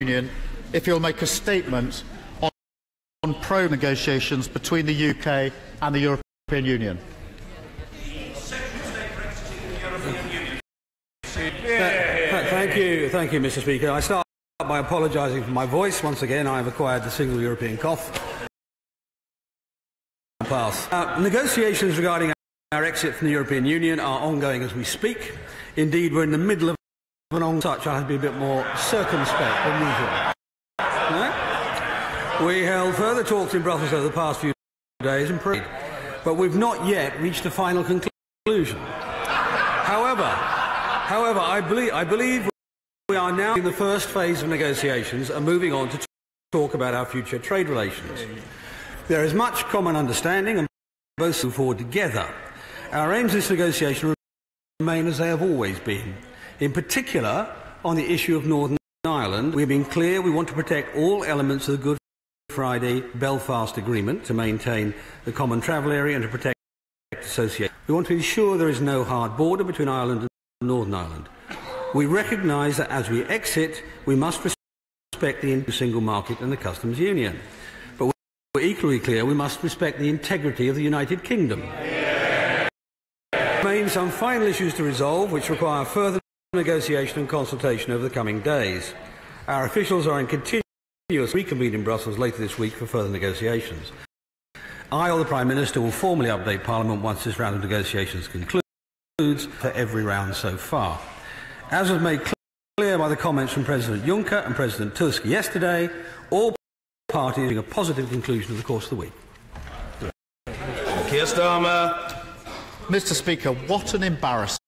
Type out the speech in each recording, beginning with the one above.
Union if he'll make a statement on pro-negotiations between the UK and the European Union. Thank you, Mr. Speaker. I start by apologising for my voice. Once again, I have acquired the single European cough. Negotiations regarding our exit from the European Union are ongoing as we speak. Indeed, we're in the middle of an on such I have to be a bit more circumspect than usual. Right? We held further talks in Brussels over the past few days and prayed, but we've not yet reached a final conclusion. However, I believe we are now in the first phase of negotiations and moving on to talk about our future trade relations. There is much common understanding and both move forward together. Our aims in this negotiation remain as they have always been. In particular, on the issue of Northern Ireland, we have been clear we want to protect all elements of the Good Friday Belfast Agreement to maintain the common travel area and to protect association. We want to ensure there is no hard border between Ireland and Northern Ireland. We recognise that as we exit, we must respect the single market and the customs union. But we're equally clear we must respect the integrity of the United Kingdom. There remain some final issues to resolve which require further negotiation and consultation over the coming days. Our officials are in continuous reconvene in Brussels later this week for further negotiations. I or the Prime Minister will formally update Parliament once this round of negotiations concludes for every round so far. As was made clear by the comments from President Juncker and President Tusk yesterday, all parties are having a positive conclusion of the course of the week. Keir Starmer. Mr. Speaker, what an embarrassment.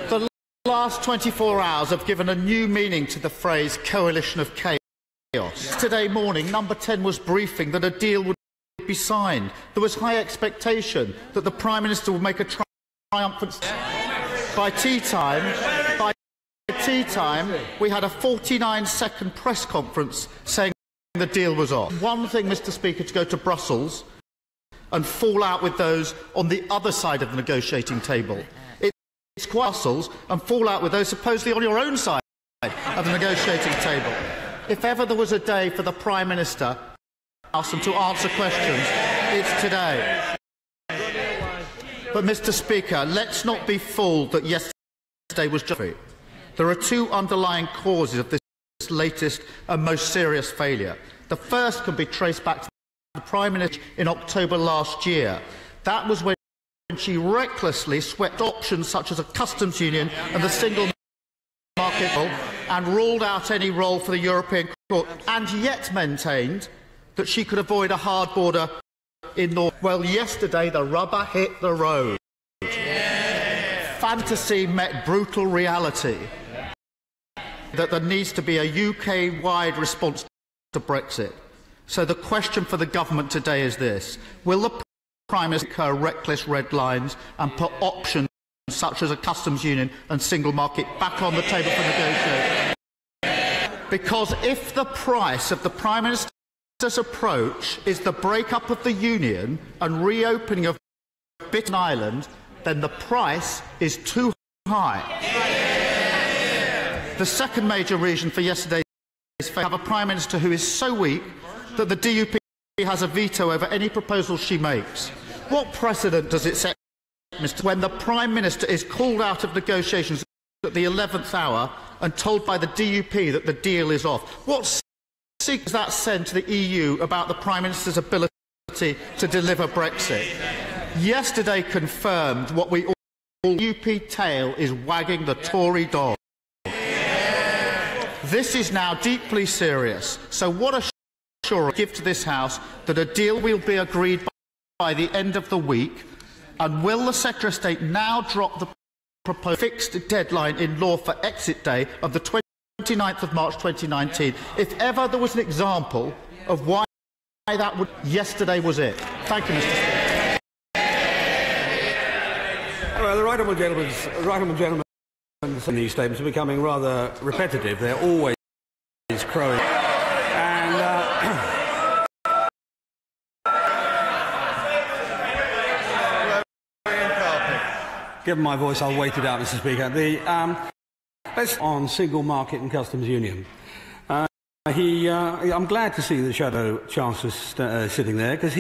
The last 24 hours have given a new meaning to the phrase coalition of chaos. Today morning, Number 10 was briefing that a deal would be signed. There was high expectation that the Prime Minister would make a triumphant. By tea time, we had a 49-second press conference saying the deal was off. One thing, Mr. Speaker, to go to Brussels and fall out with those on the other side of the negotiating table. It's quite Brussels and fall out with those supposedly on your own side of the negotiating table. If ever there was a day for the Prime Minister to answer questions, it's today. But, Mr. Speaker, let's not be fooled that yesterday was just. There are two underlying causes of this latest and most serious failure. The first can be traced back to the Prime Minister in October last year. That was when she recklessly swept options such as a customs union and the single market and ruled out any role for the European Court, and yet maintained that she could avoid a hard border in North. Well, yesterday the rubber hit the road. Fantasy met brutal reality. That there needs to be a UK-wide response to Brexit. So the question for the government today is this: will the Prime Minister her reckless red lines and put options such as a customs union and single market back on the table for negotiation? Because if the price of the Prime Minister's approach is the break-up of the Union and reopening of Britain Island, then the price is too high. The second major reason for yesterday's failure is to have a Prime Minister who is so weak that the DUP has a veto over any proposal she makes. What precedent does it set, Mr. when the Prime Minister is called out of negotiations at the 11th hour and told by the DUP that the deal is off? What signal does that send to the EU about the Prime Minister's ability to deliver Brexit? Yesterday confirmed what we all DUP tail is wagging the Tory dog. This is now deeply serious. So what assurance give to this House that a deal will be agreed by the end of the week? And will the Secretary of State now drop the proposed fixed deadline in law for exit day of the 29th of March 2019? If ever there was an example of why that would, yesterday was it. Thank you, Mr. Speaker. Well, the right honourable gentleman, these statements are becoming rather repetitive. They're always crowing. Given my voice, I'll wait it out, Mr. Speaker. On single market and customs union. I'm glad to see the Shadow Chancellor sitting there, because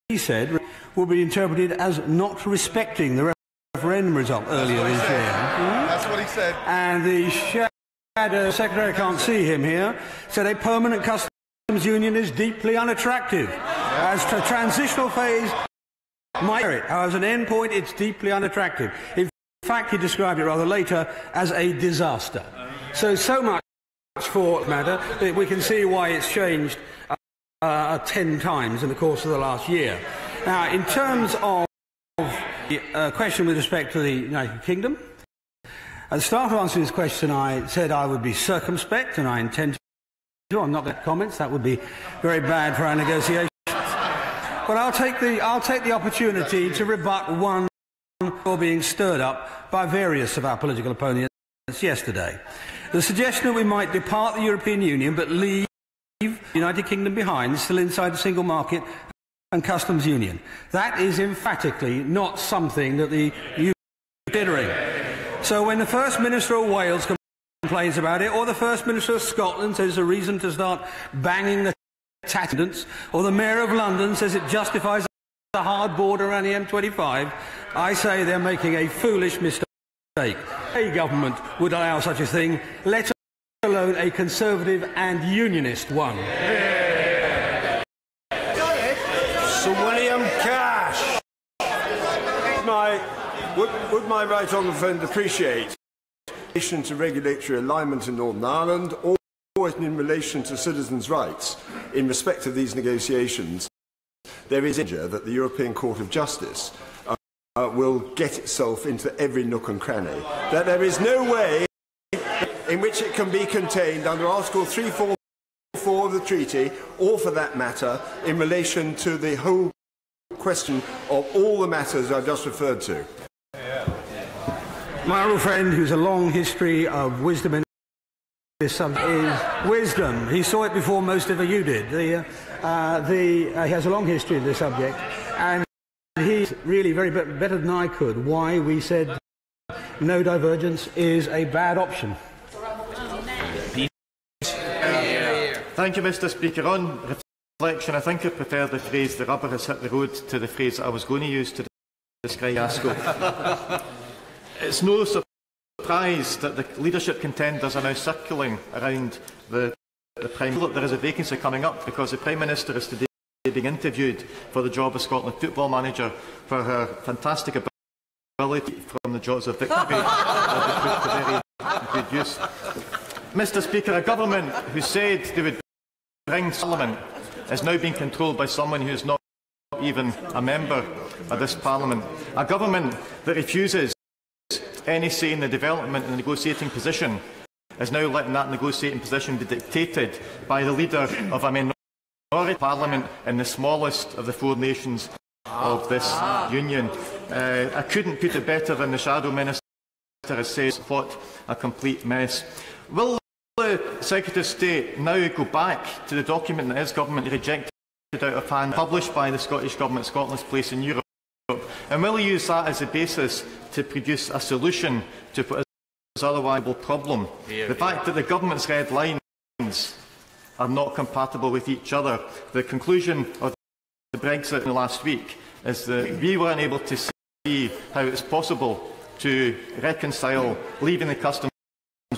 he said will be interpreted as not respecting the referendum result earlier this year. That's what he said. And the Shadow Secretary, I can't see him here, said a permanent customs union is deeply unattractive. As a transitional phase, as an end point, it's deeply unattractive. In fact, he described it rather later as a disaster. So much for the matter that we can see why it's changed 10 times in the course of the last year. Now, in terms of the question with respect to the United Kingdom, at the start of answering this question, I said I would be circumspect, and I intend to. I'm not going to comment. That would be very bad for our negotiations. But I'll take the opportunity to rebut one or being stirred up by various of our political opponents yesterday. The suggestion that we might depart the European Union but leave the United Kingdom behind, still inside the single market and customs union. That is emphatically not something that the EU is considering. So when the First Minister of Wales complains about it, or the First Minister of Scotland says there's a reason to start banging the attendants, or the Mayor of London says it justifies a hard border around the M25, I say they're making a foolish mistake. A government would allow such a thing, let alone a Conservative and Unionist one. Sir William Cash. Would my right honourable friend appreciate in relation to regulatory alignment in Northern Ireland, or in relation to citizens' rights in respect of these negotiations, there is danger that the European Court of Justice will get itself into every nook and cranny, that there is no way in which it can be contained under Article 344 of the treaty, or for that matter, in relation to the whole question of all the matters I've just referred to. My old friend, who's a long history of wisdom in this subject, is wisdom. He saw it before most of you did. He has a long history of this subject, and he's really very better than I could why we said no divergence is a bad option. Thank you, Mr. Speaker. On reflection, I think I prefer the phrase "the rubber has hit the road" to the phrase I was going to use to describe Glasgow. It's no surprise that the leadership contenders are now circling around the Prime Minister. There is a vacancy coming up because the Prime Minister is today being interviewed for the job of Scotland football manager for her fantastic ability from the jaws of victory to very good use. Mr. Speaker, a government who said they would bring Parliament is now being controlled by someone who is not even a member of this Parliament. A government that refuses any say in the development and the negotiating position is now letting that negotiating position be dictated by the leader of a minority parliament in the smallest of the four nations of this union. I couldn't put it better than the Shadow Minister has said. What a complete mess. Will the Secretary of State now go back to the document that his government rejected out of hand, published by the Scottish Government, Scotland's place in Europe? And will he use that as a basis to produce a solution to what is otherwise a problem? The fact that the government's red lines are not compatible with each other. The conclusion of the Brexit in the last week is that we were unable to see how it's possible to reconcile leaving the customs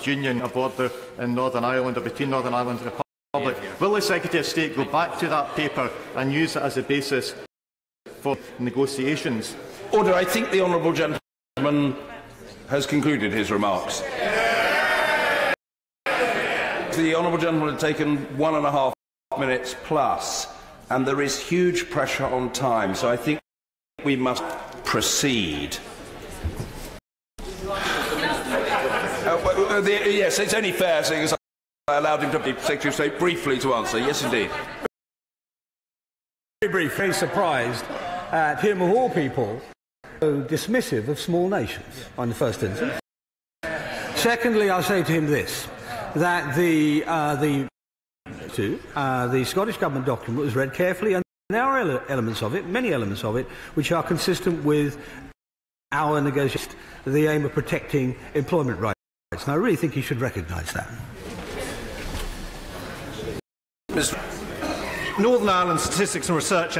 union a border in Northern Ireland or between Northern Ireland and the Republic. Will the Secretary of State go back to that paper and use it as a basis for negotiations? Order. I think the honourable gentleman has concluded his remarks. The honourable gentleman has taken 1.5 minutes plus, and there is huge pressure on time, so I think we must proceed. Yes, it's only fair, seeing as I allowed him to be Secretary of State briefly to answer. Yes, indeed. Very brief, very surprised at him, of all people, so dismissive of small nations on the first instance. Secondly, I'll say to him this, that the Scottish Government document was read carefully, and there are elements of it, many elements of it, which are consistent with our negotiations, the aim of protecting employment rights. And I really think he should recognise that. Northern Ireland Statistics and Research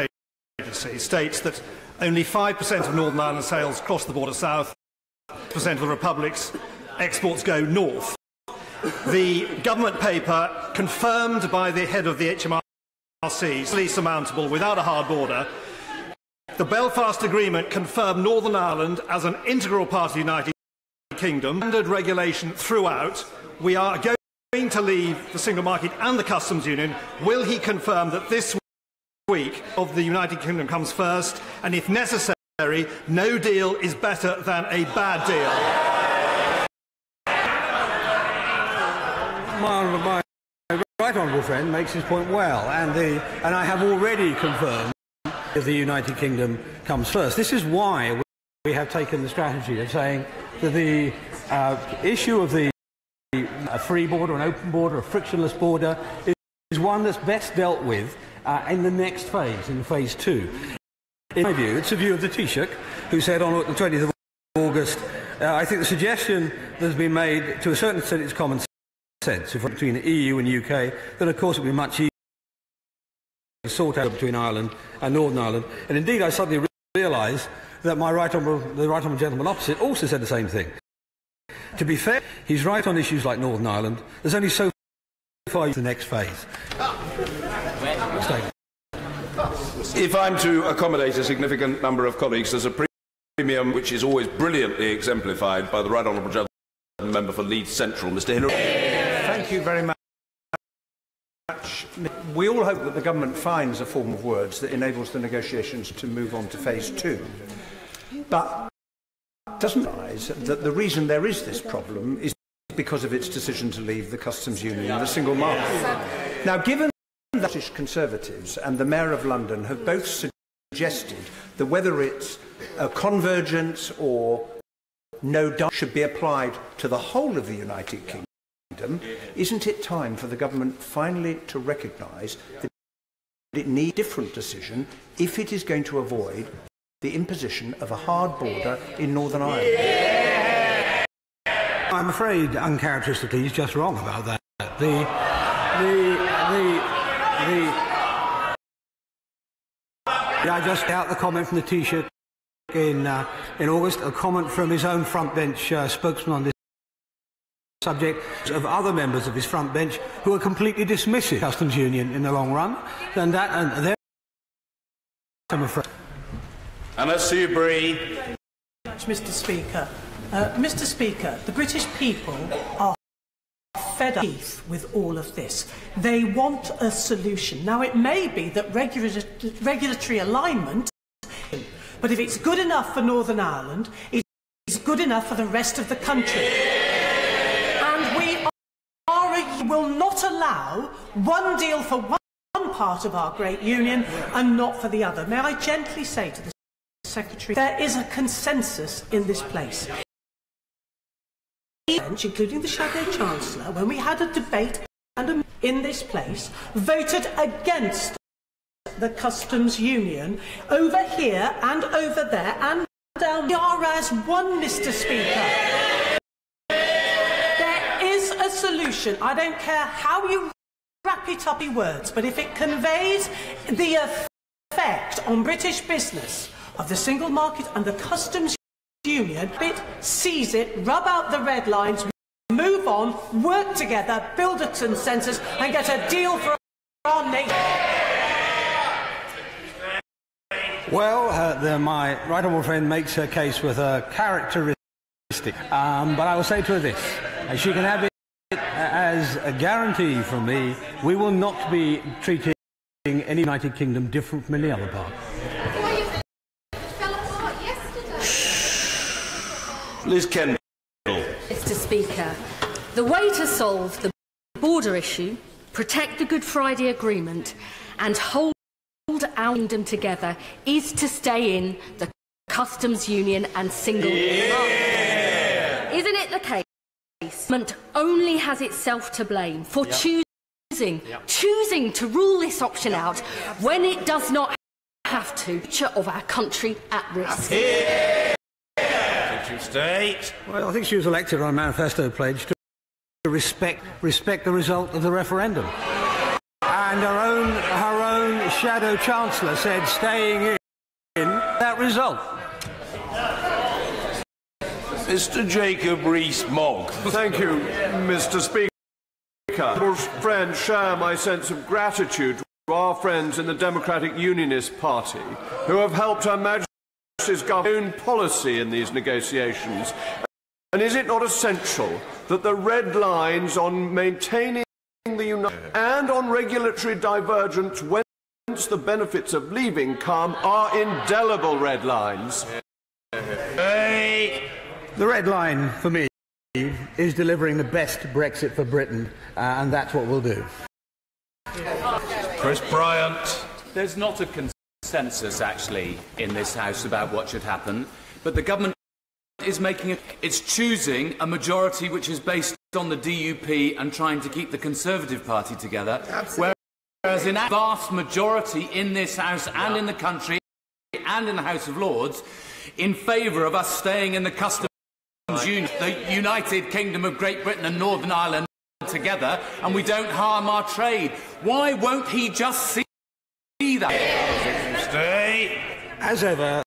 Agency states that only 5% of Northern Ireland sales cross the border south, 5% of the Republic's exports go north. The government paper, confirmed by the head of the HMRC, is easily surmountable without a hard border. The Belfast Agreement confirmed Northern Ireland as an integral part of the United Kingdom. Standard regulation throughout. We are going to leave the single market and the customs union. Will he confirm that this week of the United Kingdom comes first, and if necessary, no deal is better than a bad deal? My right honourable friend makes his point well, and I have already confirmed that the United Kingdom comes first. This is why we have taken the strategy of saying that the issue of a free border, an open border, a frictionless border is one that's best dealt with in the next phase, in phase 2. In my view, it's the view of the Taoiseach, who said on the 20th of August, I think the suggestion that has been made, to a certain extent, is common sense. If between the EU and UK, then of course it would be much easier to sort out between Ireland and Northern Ireland. And indeed, I suddenly realised that the right honourable gentleman opposite also said the same thing. To be fair, he's right on issues like Northern Ireland. There's only so far the next phase. If I'm to accommodate a significant number of colleagues, there's a premium which is always brilliantly exemplified by the right honourable gentleman member for Leeds Central, Mr. Hillary. Thank you very much. We all hope that the government finds a form of words that enables the negotiations to move on to phase 2. But doesn't realise that the reason there is this problem is because of its decision to leave the customs union and the single market. Now, given that British Conservatives and the Mayor of London have both suggested that whether it's a convergence or no doubt should be applied to the whole of the United Kingdom, isn't it time for the government finally to recognise that it needs a different decision if it is going to avoid the imposition of a hard border in Northern Ireland? I'm afraid, uncharacteristically, he's just wrong about that. I just out the comment from the Taoiseach in August, a comment from his own front bench spokesman on this subject, of other members of his front bench who are completely dismissive of customs union in the long run, and they're, I'm afraid. Anna Soubry. Mr. Speaker. Mr. Speaker, the British people are fed up with all of this. They want a solution. Now, it may be that regulatory alignment, but if it's good enough for Northern Ireland, it's good enough for the rest of the country. And we will not allow one deal for one part of our great union and not for the other. May I gently say to the Secretary, there is a consensus in this place. Including the Shadow Chancellor, when we had a debate in this place, voted against the customs union over here and over there and down. We are as one, Mr. Speaker. There is a solution. I don't care how you wrap it up in words, but if it conveys the effect on British business of the single market and the customs union, it seize it, rub out the red lines, move on, work together, build a consensus and get a deal for our nation. Well, my right honourable friend makes her case with a characteristic, but I will say to her this, she can have it as a guarantee from me, we will not be treating any United Kingdom different from any other part. Liz Kendall. Mr. Speaker, the way to solve the border issue, protect the Good Friday Agreement and hold our kingdom together is to stay in the customs union and single market. Isn't it the case? Government only has itself to blame for choosing to rule this option out when it does not have to. Future of our country at risk. Secretary of State. Well, I think she was elected on a manifesto pledge to respect the result of the referendum. And her own shadow chancellor said staying in that result. Mr. Jacob Rees-Mogg. Thank you, Mr. Speaker. Friends share my sense of gratitude to our friends in the Democratic Unionist Party who have helped Her Majesty's government own policy in these negotiations. And is it not essential that the red lines on maintaining the Union and on regulatory divergence whence the benefits of leaving come are indelible red lines? The red line for me is delivering the best Brexit for Britain, and that's what we'll do. Chris Bryant. There's not a consensus, actually, in this House about what should happen, but the government is making it. It's choosing a majority which is based on the DUP and trying to keep the Conservative Party together, whereas in a vast majority in this House and in the country and in the House of Lords in favour of us staying in the customs union, the United Kingdom of Great Britain and Northern Ireland together, and we don't harm our trade. Why won't he just see that? As ever,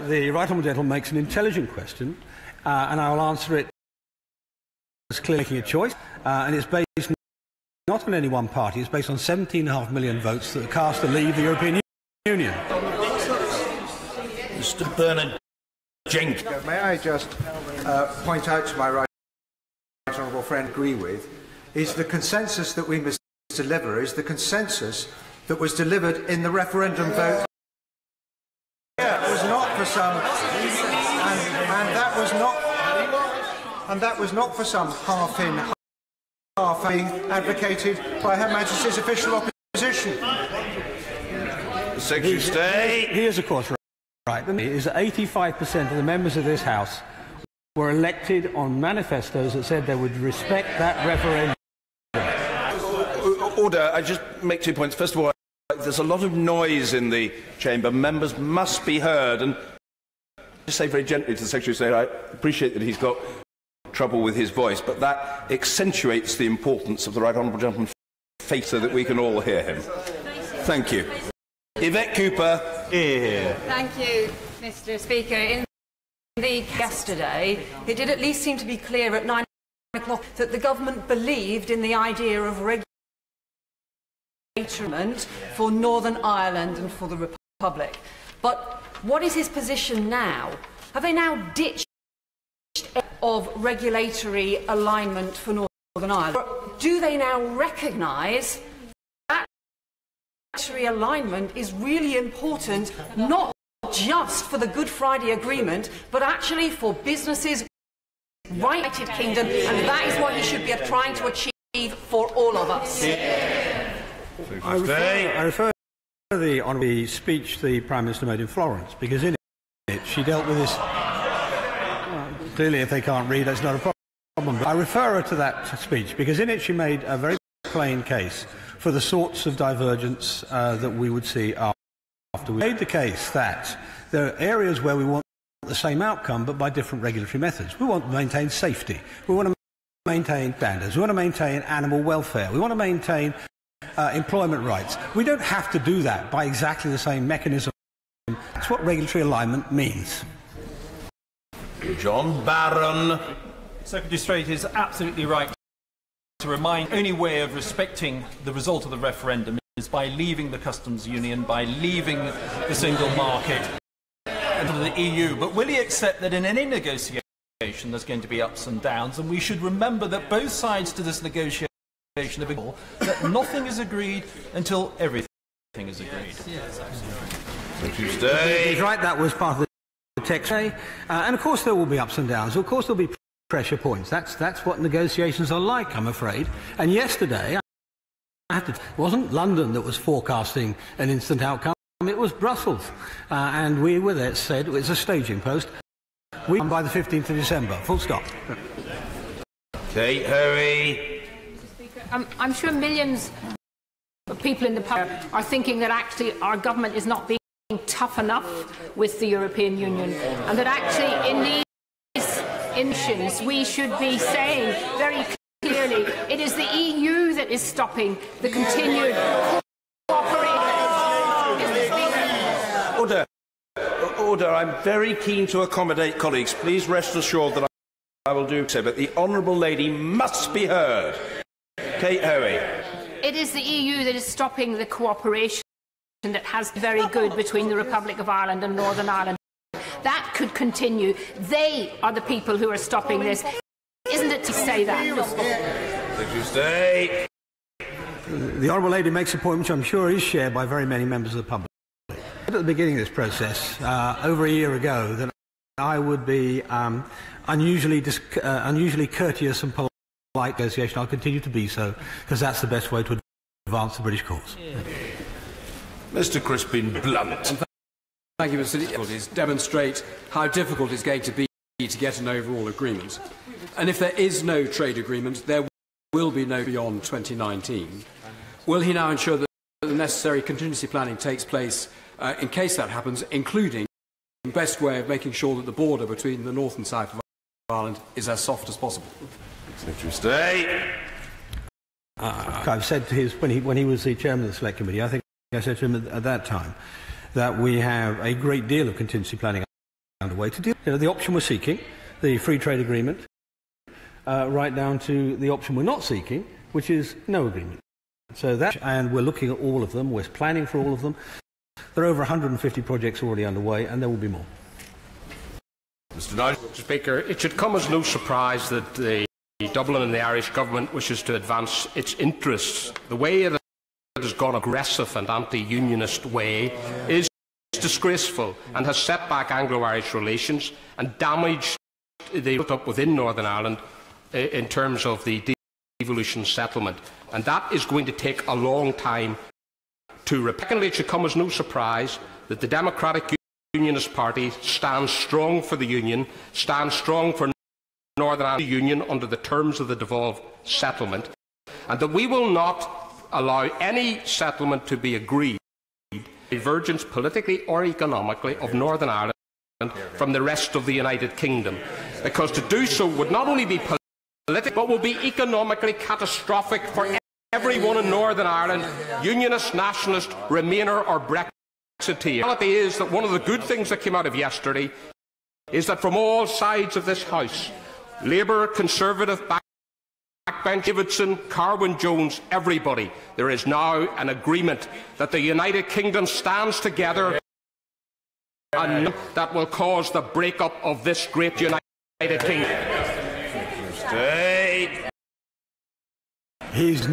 the right honourable gentleman makes an intelligent question, and I will answer it as clearly making a choice, and it's based not on any one party, it's based on 17.5 million votes that are cast to leave the European Union. Mr. Bernard Jenkins. May I just point out to my right honourable friend agree with, is the consensus that we must deliver is the consensus that was delivered in the referendum vote. Yeah, it was not for some, and that was not for some half-in, half-being advocated by Her Majesty's official opposition. Secretary of State. He is, of course, right. It is that 85% of the members of this House were elected on manifestos that said they would respect that referendum. Order. I just make 2 points. First of all, there's a lot of noise in the chamber. Members must be heard. And just say very gently to the Secretary of State, I appreciate that he's got trouble with his voice, but that accentuates the importance of the right honourable gentleman's face so that we can all hear him. Thank you. Yvette Cooper. Here. Thank you, Mr. Speaker. In the yesterday, it did at least seem to be clear at 9 o'clock that the government believed in the idea of regulation for Northern Ireland and for the Republic. But what is his position now? Have they now ditched of regulatory alignment for Northern Ireland? Or do they now recognise that regulatory alignment is really important, not just for the Good Friday Agreement, but actually for businesses right in the United Kingdom, and that is what he should be trying to achieve for all of us. I refer to the speech the Prime Minister made in Florence, because in it she dealt with this. Clearly, if they can't read, that's not a problem. But I refer her to that speech because in it she made a very plain case for the sorts of divergence that we would see after we made the case that there are areas where we want the same outcome but by different regulatory methods. We want to maintain safety. We want to maintain standards. We want to maintain animal welfare. We want to maintain employment rights. We don't have to do that by exactly the same mechanism. That's what regulatory alignment means. John Barron. Secretary of State is absolutely right to remind the only way of respecting the result of the referendum is by leaving the customs union, by leaving the single market and the EU. But will he accept that in any negotiation there's going to be ups and downs, and we should remember that both sides to this negotiation have agreed that nothing is agreed until everything is agreed. He's right, that was part of the text. And of course there will be ups and downs. Of course there will be pressure points. That's what negotiations are like, I'm afraid. And yesterday, it wasn't London that was forecasting an instant outcome, it was Brussels. And we were there, said it was a staging post. We won by the 15th of December, full stop. Kate Hoey. I'm sure millions of people in the public are thinking that actually our government is not being tough enough with the European Union, and that actually in these emissions, we should be saying very clearly it is the EU that is stopping the continued cooperation. Order. Order. I'm very keen to accommodate colleagues. Please rest assured that I will do so, but the honourable lady must be heard. Kate Hoey. It is the EU that is stopping the cooperation that has been very good between the Republic of Ireland and Northern Ireland. That could continue. They are the people who are stopping this. Isn't it to say that? Thank you, stay. The honourable lady makes a point which I'm sure is shared by very many members of the public. At the beginning of this process, over a year ago, that I would be unusually courteous and polite negotiation. I'll continue to be so, because that's the best way to advance the British cause. Mr. Crispin Blunt. Thank you, Mr. Difficulties demonstrate how difficult it's going to be to get an overall agreement. And if there is no trade agreement, there will be no beyond 2019. Will he now ensure that the necessary contingency planning takes place in case that happens, including the best way of making sure that the border between the north and south of Ireland is as soft as possible? Thank you, stay. I've said to his, when he was the chairman of the Select Committee, I think I said to him at that time that we have a great deal of contingency planning underway to deal. The option we're seeking, the free trade agreement, right down to the option we're not seeking, which is no agreement. So that, and we're looking at all of them. We're planning for all of them. There are over 150 projects already underway, and there will be more. Mr. Nigel. Speaker, it should come as no surprise that the Dublin and the Irish government wishes to advance its interests. The way it has gone aggressive and anti-unionist way is disgraceful and has set back Anglo-Irish relations and damaged the built-up within Northern Ireland in terms of the devolution settlement. And that is going to take a long time to repair. Secondly, it should come as no surprise that the Democratic Unionist Party stands strong for the Union, stands strong for Northern Ireland Union under the terms of the devolved settlement, and that we will not allow any settlement to be agreed, divergence politically or economically of Northern Ireland from the rest of the United Kingdom, because to do so would not only be political but will be economically catastrophic for everyone in Northern Ireland, Unionist, Nationalist, Remainer or Brexiteer. The reality is that one of the good things that came out of yesterday is that from all sides of this House, Labour, Conservative, Backbench, Davidson, Carwyn-Jones, everybody, there is now an agreement that the United Kingdom stands together and that will cause the break-up of this great United Kingdom. There's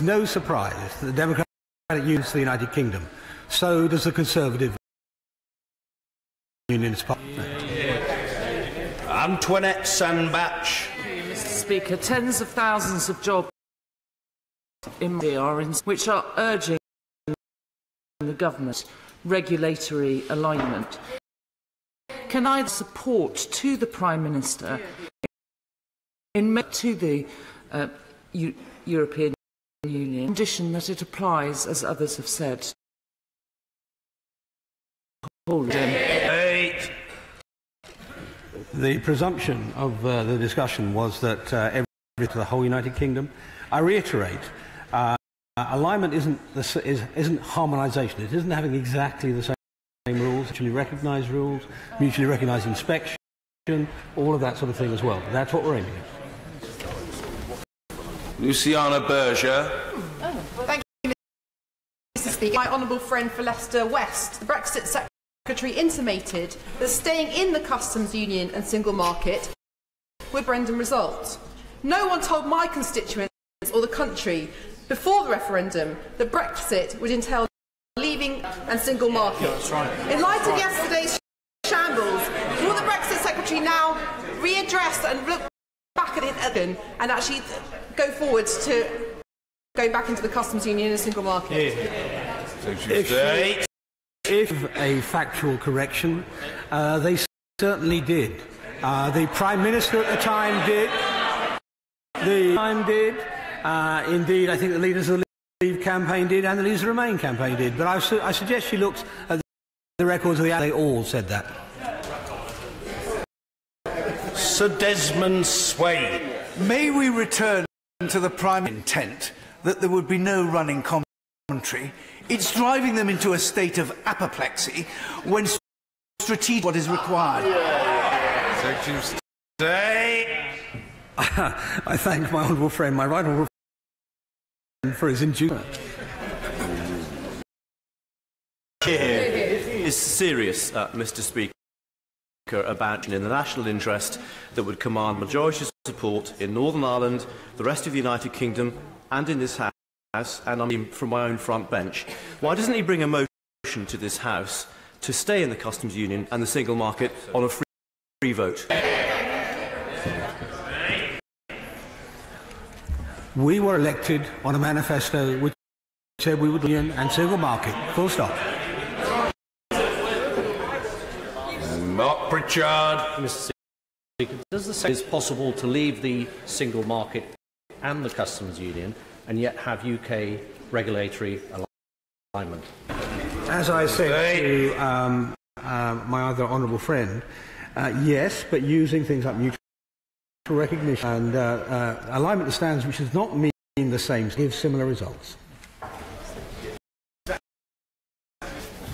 no surprise that the Democratic Union is the United Kingdom. So does the Conservative Unionist Party. Antoinette Sandbach. Mr. Speaker, tens of thousands of jobs in the are which are urging the government regulatory alignment. Can I support to the Prime Minister to the European Union condition that it applies, as others have said? The presumption of the discussion was that to the whole United Kingdom. I reiterate, alignment isn't harmonisation. It isn't having exactly the same rules, mutually recognised rules, mutually recognised inspection, all of that sort of thing as well. That's what we're aiming at. Luciana Berger. Thank you, Mr. Speaker. My honourable friend for Leicester West, the Brexit Secretary intimated that staying in the customs union and single market would referendum result. No one told my constituents or the country before the referendum that Brexit would entail leaving and single market. Yeah, that's right. In light of yesterday's shambles, will the Brexit Secretary now readdress and look back at it again and actually go forwards to going back into the customs union and single market? If a factual correction, they certainly did. The Prime Minister at the time did. Indeed, I think the leaders of the Leave campaign did, and the leaders of the Remain campaign did. But I suggest she looks at the records of the. They all said that. Sir Desmond Swayne. May we return to the prime intent that there would be no running commentary? It's driving them into a state of apoplexy when strategic what is required. Secretary of State. I thank my honourable friend, my right honourable friend, for his inducement. Is serious, Mr. Speaker, about in the national interest that would command majority support in Northern Ireland, the rest of the United Kingdom, and in this House, and I mean from my own front bench. Why doesn't he bring a motion to this House to stay in the customs union and the single market on a free vote? We were elected on a manifesto which said we would union and single market. Full stop. Mark Pritchard. Mr. Speaker, does the say it's possible to leave the single market and the customs union and yet have UK regulatory alignment? As I said to my other honourable friend, yes, but using things like mutual recognition and alignment of standards, which does not mean the same, gives similar results.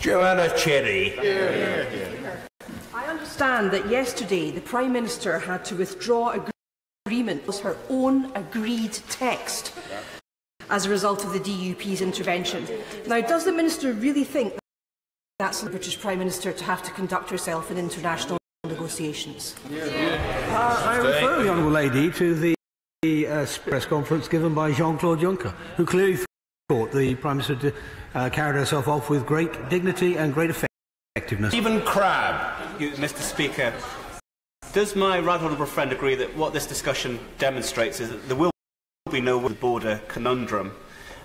Joanna Cherry. I understand that yesterday the Prime Minister had to withdraw agreement with her own agreed text as a result of the DUP's intervention. Now, does the Minister really think that's the British Prime Minister to have to conduct herself in international negotiations? I refer the honourable lady to the press conference given by Jean-Claude Juncker, who clearly thought the Prime Minister carried herself off with great dignity and great effectiveness. Stephen Crabb. Mr. Speaker, does my right honourable friend agree that what this discussion demonstrates is that there will be no border conundrum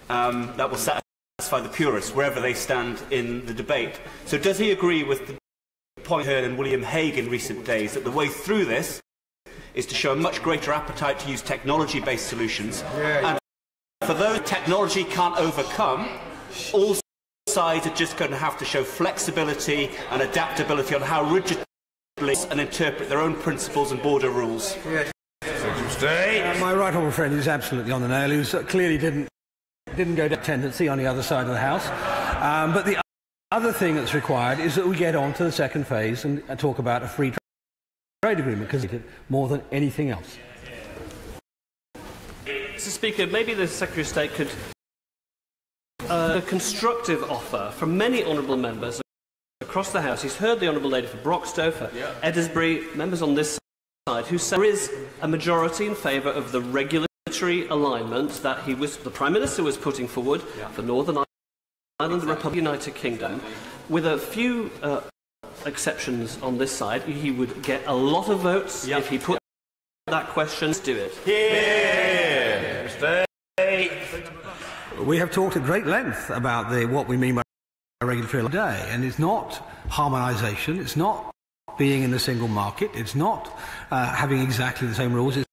that will satisfy the purists wherever they stand in the debate? So does he agree with the point heard in William Hague in recent days that the way through this is to show a much greater appetite to use technology-based solutions, and for those technology can't overcome, all sides are just going to have to show flexibility and adaptability on how rigidly and interpret their own principles and border rules? My right honourable friend is absolutely on the nail. He clearly didn't go to tendency on the other side of the House. But the other thing that's required is that we get on to the second phase and talk about a free trade agreement, because it's more than anything else. Mr. Speaker, maybe the Secretary of State could a constructive offer from many honourable members across the House. He's heard the honourable lady for Broxtowe, for Edisbury, members on this side, who say there is a majority in favour of the regulatory alignment that the Prime Minister was putting forward for Northern Ireland, the Republic of the United Kingdom. With a few exceptions on this side, he would get a lot of votes if he put that question. Let's do it. We have talked at great length about what we mean by regulatory day, and it's not harmonisation, it's not being in the single market, it's not having exactly the same rules. It's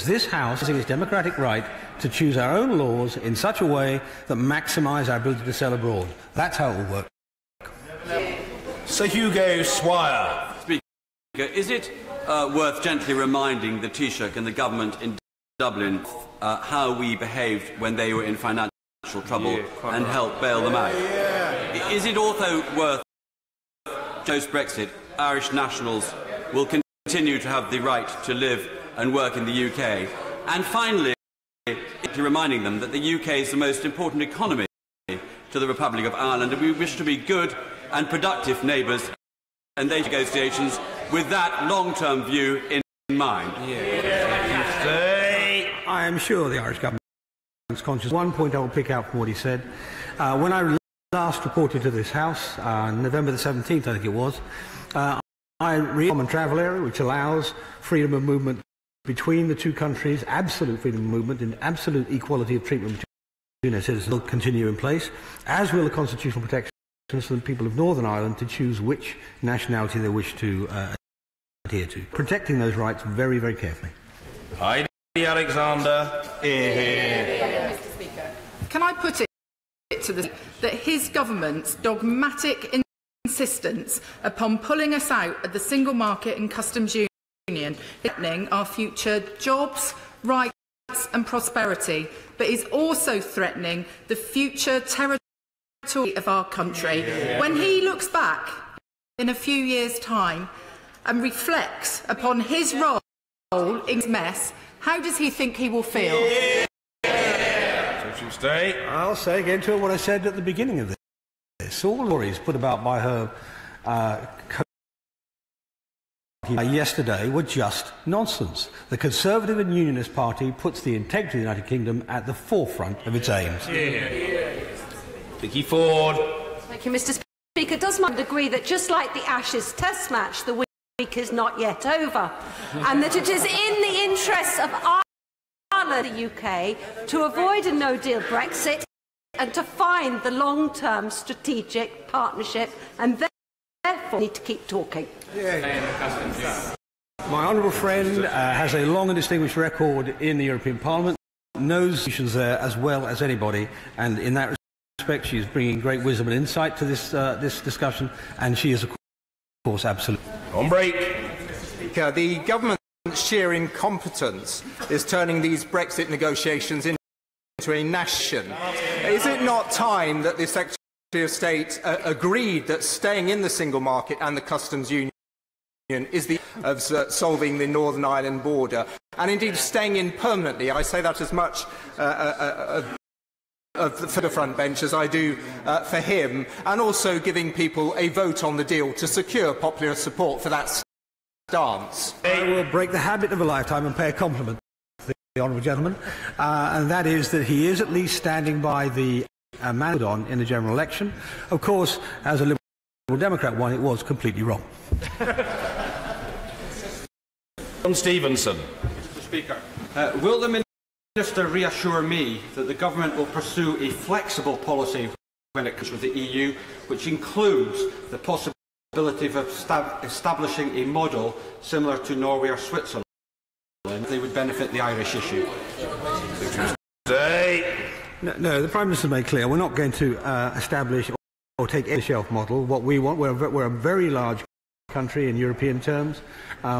this House using its democratic right to choose our own laws in such a way that maximise our ability to sell abroad. That's how it will work. Sir Hugo Swire. Speaker, is it worth gently reminding the Taoiseach and the government in Dublin how we behaved when they were in financial trouble and helped bail them out? Is it also worth, post-Brexit, Irish nationals will continue to have the right to live and work in the UK? And finally, reminding them that the UK is the most important economy to the Republic of Ireland, and we wish to be good and productive neighbours, and these negotiations with that long-term view in mind. I am sure the Irish government is conscious. One point I will pick out from what he said. When I last reported to this House, November the 17th, I think it was, I read the Common Travel Area, which allows freedom of movement between the two countries, absolute freedom of movement and absolute equality of treatment between their citizens, will continue in place, as will the constitutional protections for the people of Northern Ireland to choose which nationality they wish to adhere to. Protecting those rights very, very carefully. Heidi Alexander. Mr. Speaker. Can I put it to that his government's dogmatic insistence upon pulling us out of the single market and customs union Union, threatening our future jobs, rights and prosperity, but is also threatening the future territory of our country. When he looks back in a few years' time and reflects upon his role in this mess, how does he think he will feel? I'll say again to her what I said at the beginning of this. All the stories put about by her yesterday were just nonsense. The Conservative and Unionist Party puts the integrity of the United Kingdom at the forefront of its aims. Vicky Ford. Thank you, Mr. Speaker. Does my agree that just like the Ashes Test match, the week is not yet over, and that it is in the interests of Ireland and the UK to avoid a no-deal Brexit and to find the long-term strategic partnership, and therefore need to keep talking? My honourable friend has a long and distinguished record in the European Parliament, knows issues there as well as anybody, and in that respect she is bringing great wisdom and insight to this discussion, and she is of course absolutely on break. The government's sheer incompetence is turning these Brexit negotiations into a nation. Is it not time that the Secretary of State agreed that staying in the single market and the customs union is the of solving the Northern Ireland border, and indeed staying in permanently? I say that as much for the front bench as I do for him, and also giving people a vote on the deal to secure popular support for that stance. I will break the habit of a lifetime and pay a compliment to the honourable gentleman, and that is that he is at least standing by the man on in the general election. Of course, as a Liberal Democrat won, it was completely wrong. John Stevenson. Mr. Speaker, will the Minister reassure me that the Government will pursue a flexible policy when it comes with the EU, which includes the possibility of establishing a model similar to Norway or Switzerland? They would benefit the Irish issue. No, the Prime Minister made clear we're not going to establish or take a shelf model. What we want, we're a very large country in European terms.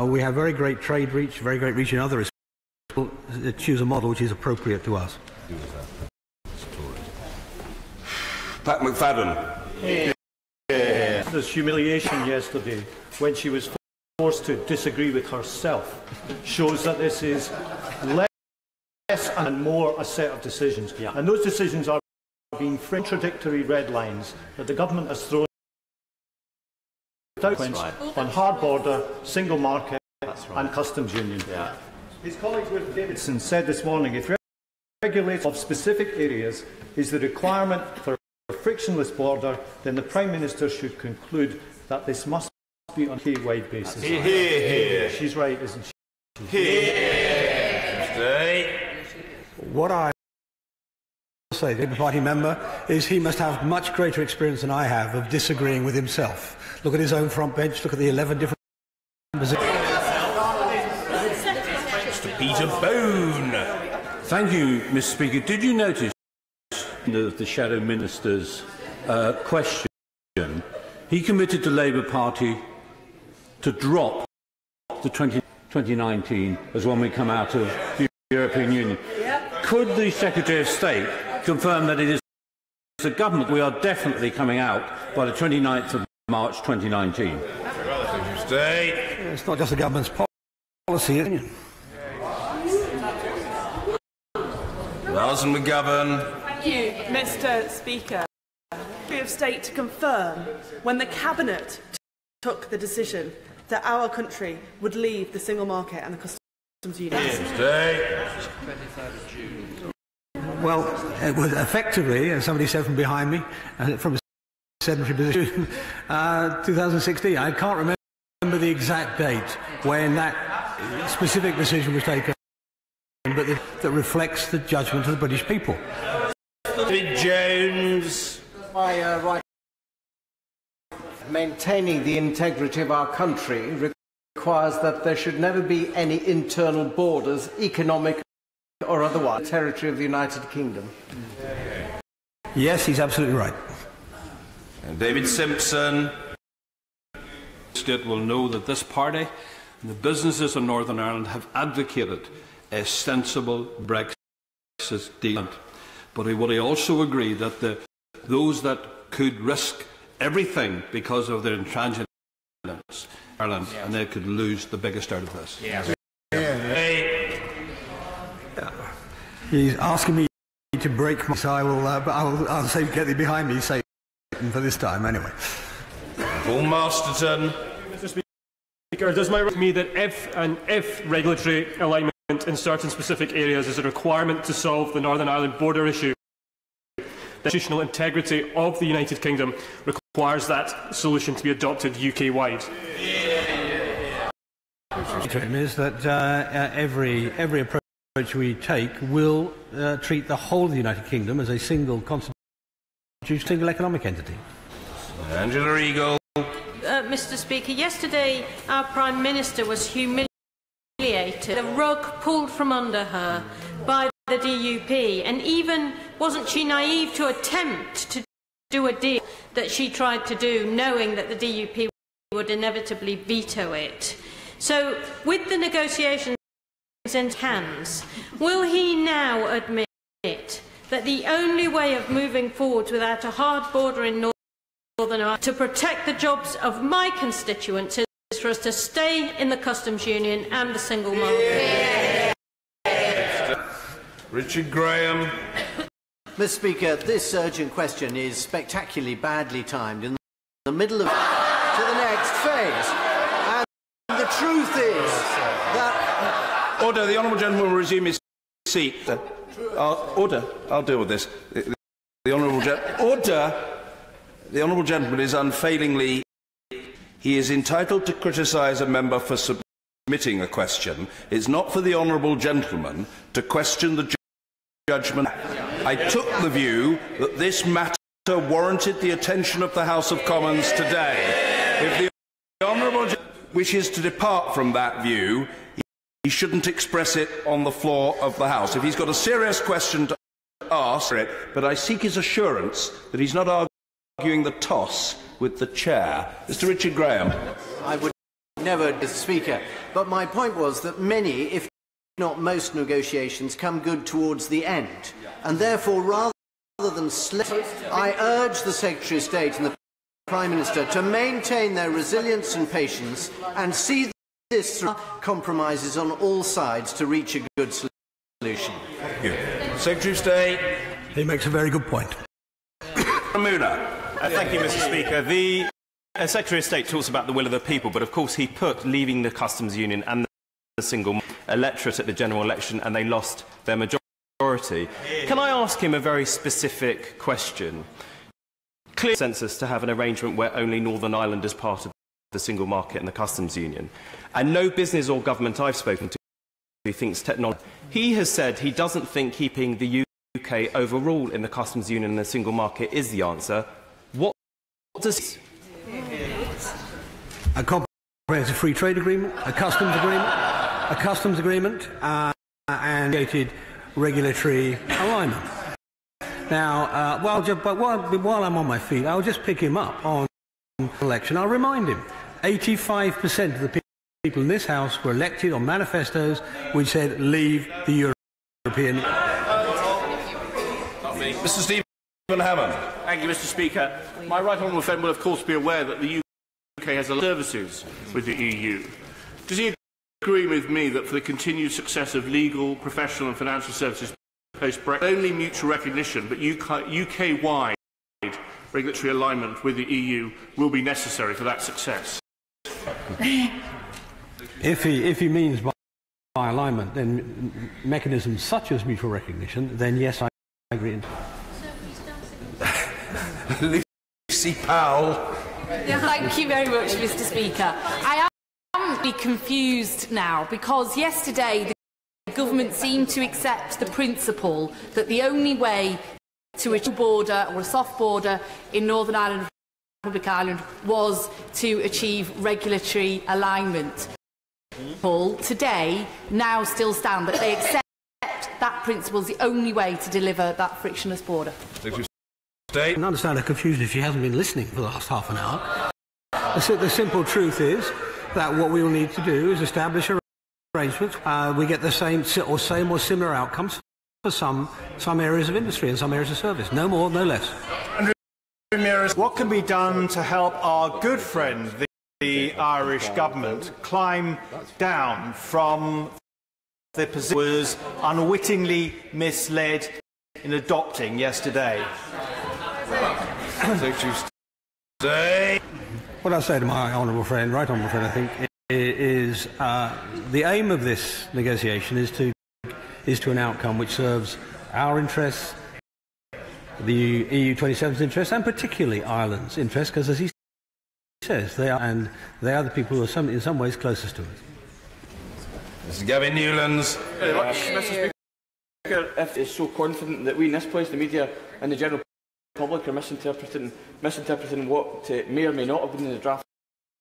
We have very great trade reach, very great reach in other respects. We'll choose a model which is appropriate to us. Pat McFadden. This humiliation yesterday, when she was forced to disagree with herself, shows that this is less and more a set of decisions. Yeah. And those decisions are being contradictory red lines that the government has thrown on hard border, single market and customs union. Yeah. His colleague Ruth Davidson said this morning, if regulation of specific areas is the requirement for a frictionless border, then the Prime Minister should conclude that this must be on a UK-wide basis. She's right, isn't she? What I will say to the party member is he must have much greater experience than I have of disagreeing with himself. Look at his own front bench, look at the 11 different positions. Peter Bone. Thank you, Mr. Speaker. Did you notice the Shadow Minister's question? He committed the Labour Party to drop the 2019 as when we come out of the European Union. Could the Secretary of State confirm that it is the government we are definitely coming out by the 29th of March 2019? It's not just the government's policy, is it? Alison McGovern. Thank you, Mr. Speaker. Secretary of State to confirm when the Cabinet took the decision that our country would leave the single market and the customs union. Well, it was effectively, as somebody said from behind me, from a sedentary position, 2016. I can't remember the exact date when that specific decision was taken, but that reflects the judgment of the British people. David Jones. Maintaining the integrity of our country requires that there should never be any internal borders, economic or otherwise, territory of the United Kingdom. Yes, he's absolutely right. And David Simpson. Will know that this party The businesses in Northern Ireland have advocated a sensible Brexit deal. But would I also agree that those that could risk everything because of their intransigence in Ireland, and they could lose the biggest out of this? He's asking me to break my, so I'll say get thee behind me, Satan, for this time anyway. Paul Masterton. Mr. Speaker, does my me that if regulatory alignment in certain specific areas is a requirement to solve the Northern Ireland border issue, the institutional integrity of the United Kingdom requires that solution to be adopted UK-wide? Is that every approach we take will treat the whole of the United Kingdom as a single constitutional, single economic entity. Angela Eagle. Mr. Speaker, yesterday our Prime Minister was humiliated, the rug pulled from under her by the DUP, and even wasn't she naive to attempt to do a deal that she tried to do, knowing that the DUP would inevitably veto it. So, with the negotiations in hands, will he now admit that the only way of moving forward without a hard border in Northern Ireland to protect the jobs of my constituents is for us to stay in the customs union and the single market? Richard Graham. Mr. Speaker, this urgent question is spectacularly badly timed in the middle of to the next phase. And the truth is that... Order. The honourable gentleman will resume his seat. Order. I'll deal with this. The honourable gentleman is unfailingly... He is entitled to criticise a member for submitting a question. It's not for the honourable gentleman to question the judgment. I took the view that this matter warranted the attention of the House of Commons today. If the honourable wishes to depart from that view, he shouldn't express it on the floor of the House. If he's got a serious question to ask it, but I seek his assurance that he's not arguing the toss with the chair. Mr. Richard Graham. I would never, Mr. Speaker, but my point was that many, if not most, negotiations come good towards the end, and therefore rather than I urge the Secretary of State and the Prime Minister to maintain their resilience and patience and see this through compromises on all sides to reach a good solution. Thank you. Secretary of State. He makes a very good point. Thank you, Mr. Speaker. The Secretary of State talks about the will of the people, but of course he put leaving the customs union and the single electorate at the general election, and they lost their majority. Can I ask him a very specific question? Clear consensus to have an arrangement where only Northern Ireland is part of the single market and the customs union, and no business or government I've spoken to who thinks technology. He has said he doesn't think keeping the UK overall in the customs union and the single market is the answer. What does... A comprehensive free trade agreement, a customs agreement, and regulatory alignment. Now, while I'm on my feet, I'll just pick him up on election. I'll remind him, 85% of the people in this House were elected on manifestos which said, leave the European... Mr. Stephen Hammond. Thank you, Mr. Speaker. My right honourable friend will of course be aware that the UK has services with the EU. Does he agree with me that for the continued success of legal, professional and financial services post-Brexit, only mutual recognition but UK-wide regulatory alignment with the EU will be necessary for that success? If he means by alignment, then mechanisms such as mutual recognition, then yes, I agree. Lucy Powell. Thank you very much, Mr. Speaker. I am really confused now because yesterday the government seemed to accept the principle that the only way to achieve a border or a soft border in Northern Ireland and Republic of Ireland was to achieve regulatory alignment. Today now still stand that they accept that principle is the only way to deliver that frictionless border. I can understand her confusion if she hasn't been listening for the last half an hour. The simple truth is that what we will need to do is establish arrangements. We get the same or similar outcomes for some areas of industry and some areas of service. No more, no less. What can be done to help our good friend, the Irish government, climb down from the position it was unwittingly misled in adopting yesterday? What I say to my honourable friend, right honourable friend, I think, is the aim of this negotiation is to an outcome which serves our interests, the EU 27's interests, and particularly Ireland's interests, because as he says, they are the people who are in some ways closest to us. Mr. Gavin Newlands. Very much, Mr. Speaker. If is so confident that we in this place, the media and the general public, are misinterpreting what may or may not have been in the draft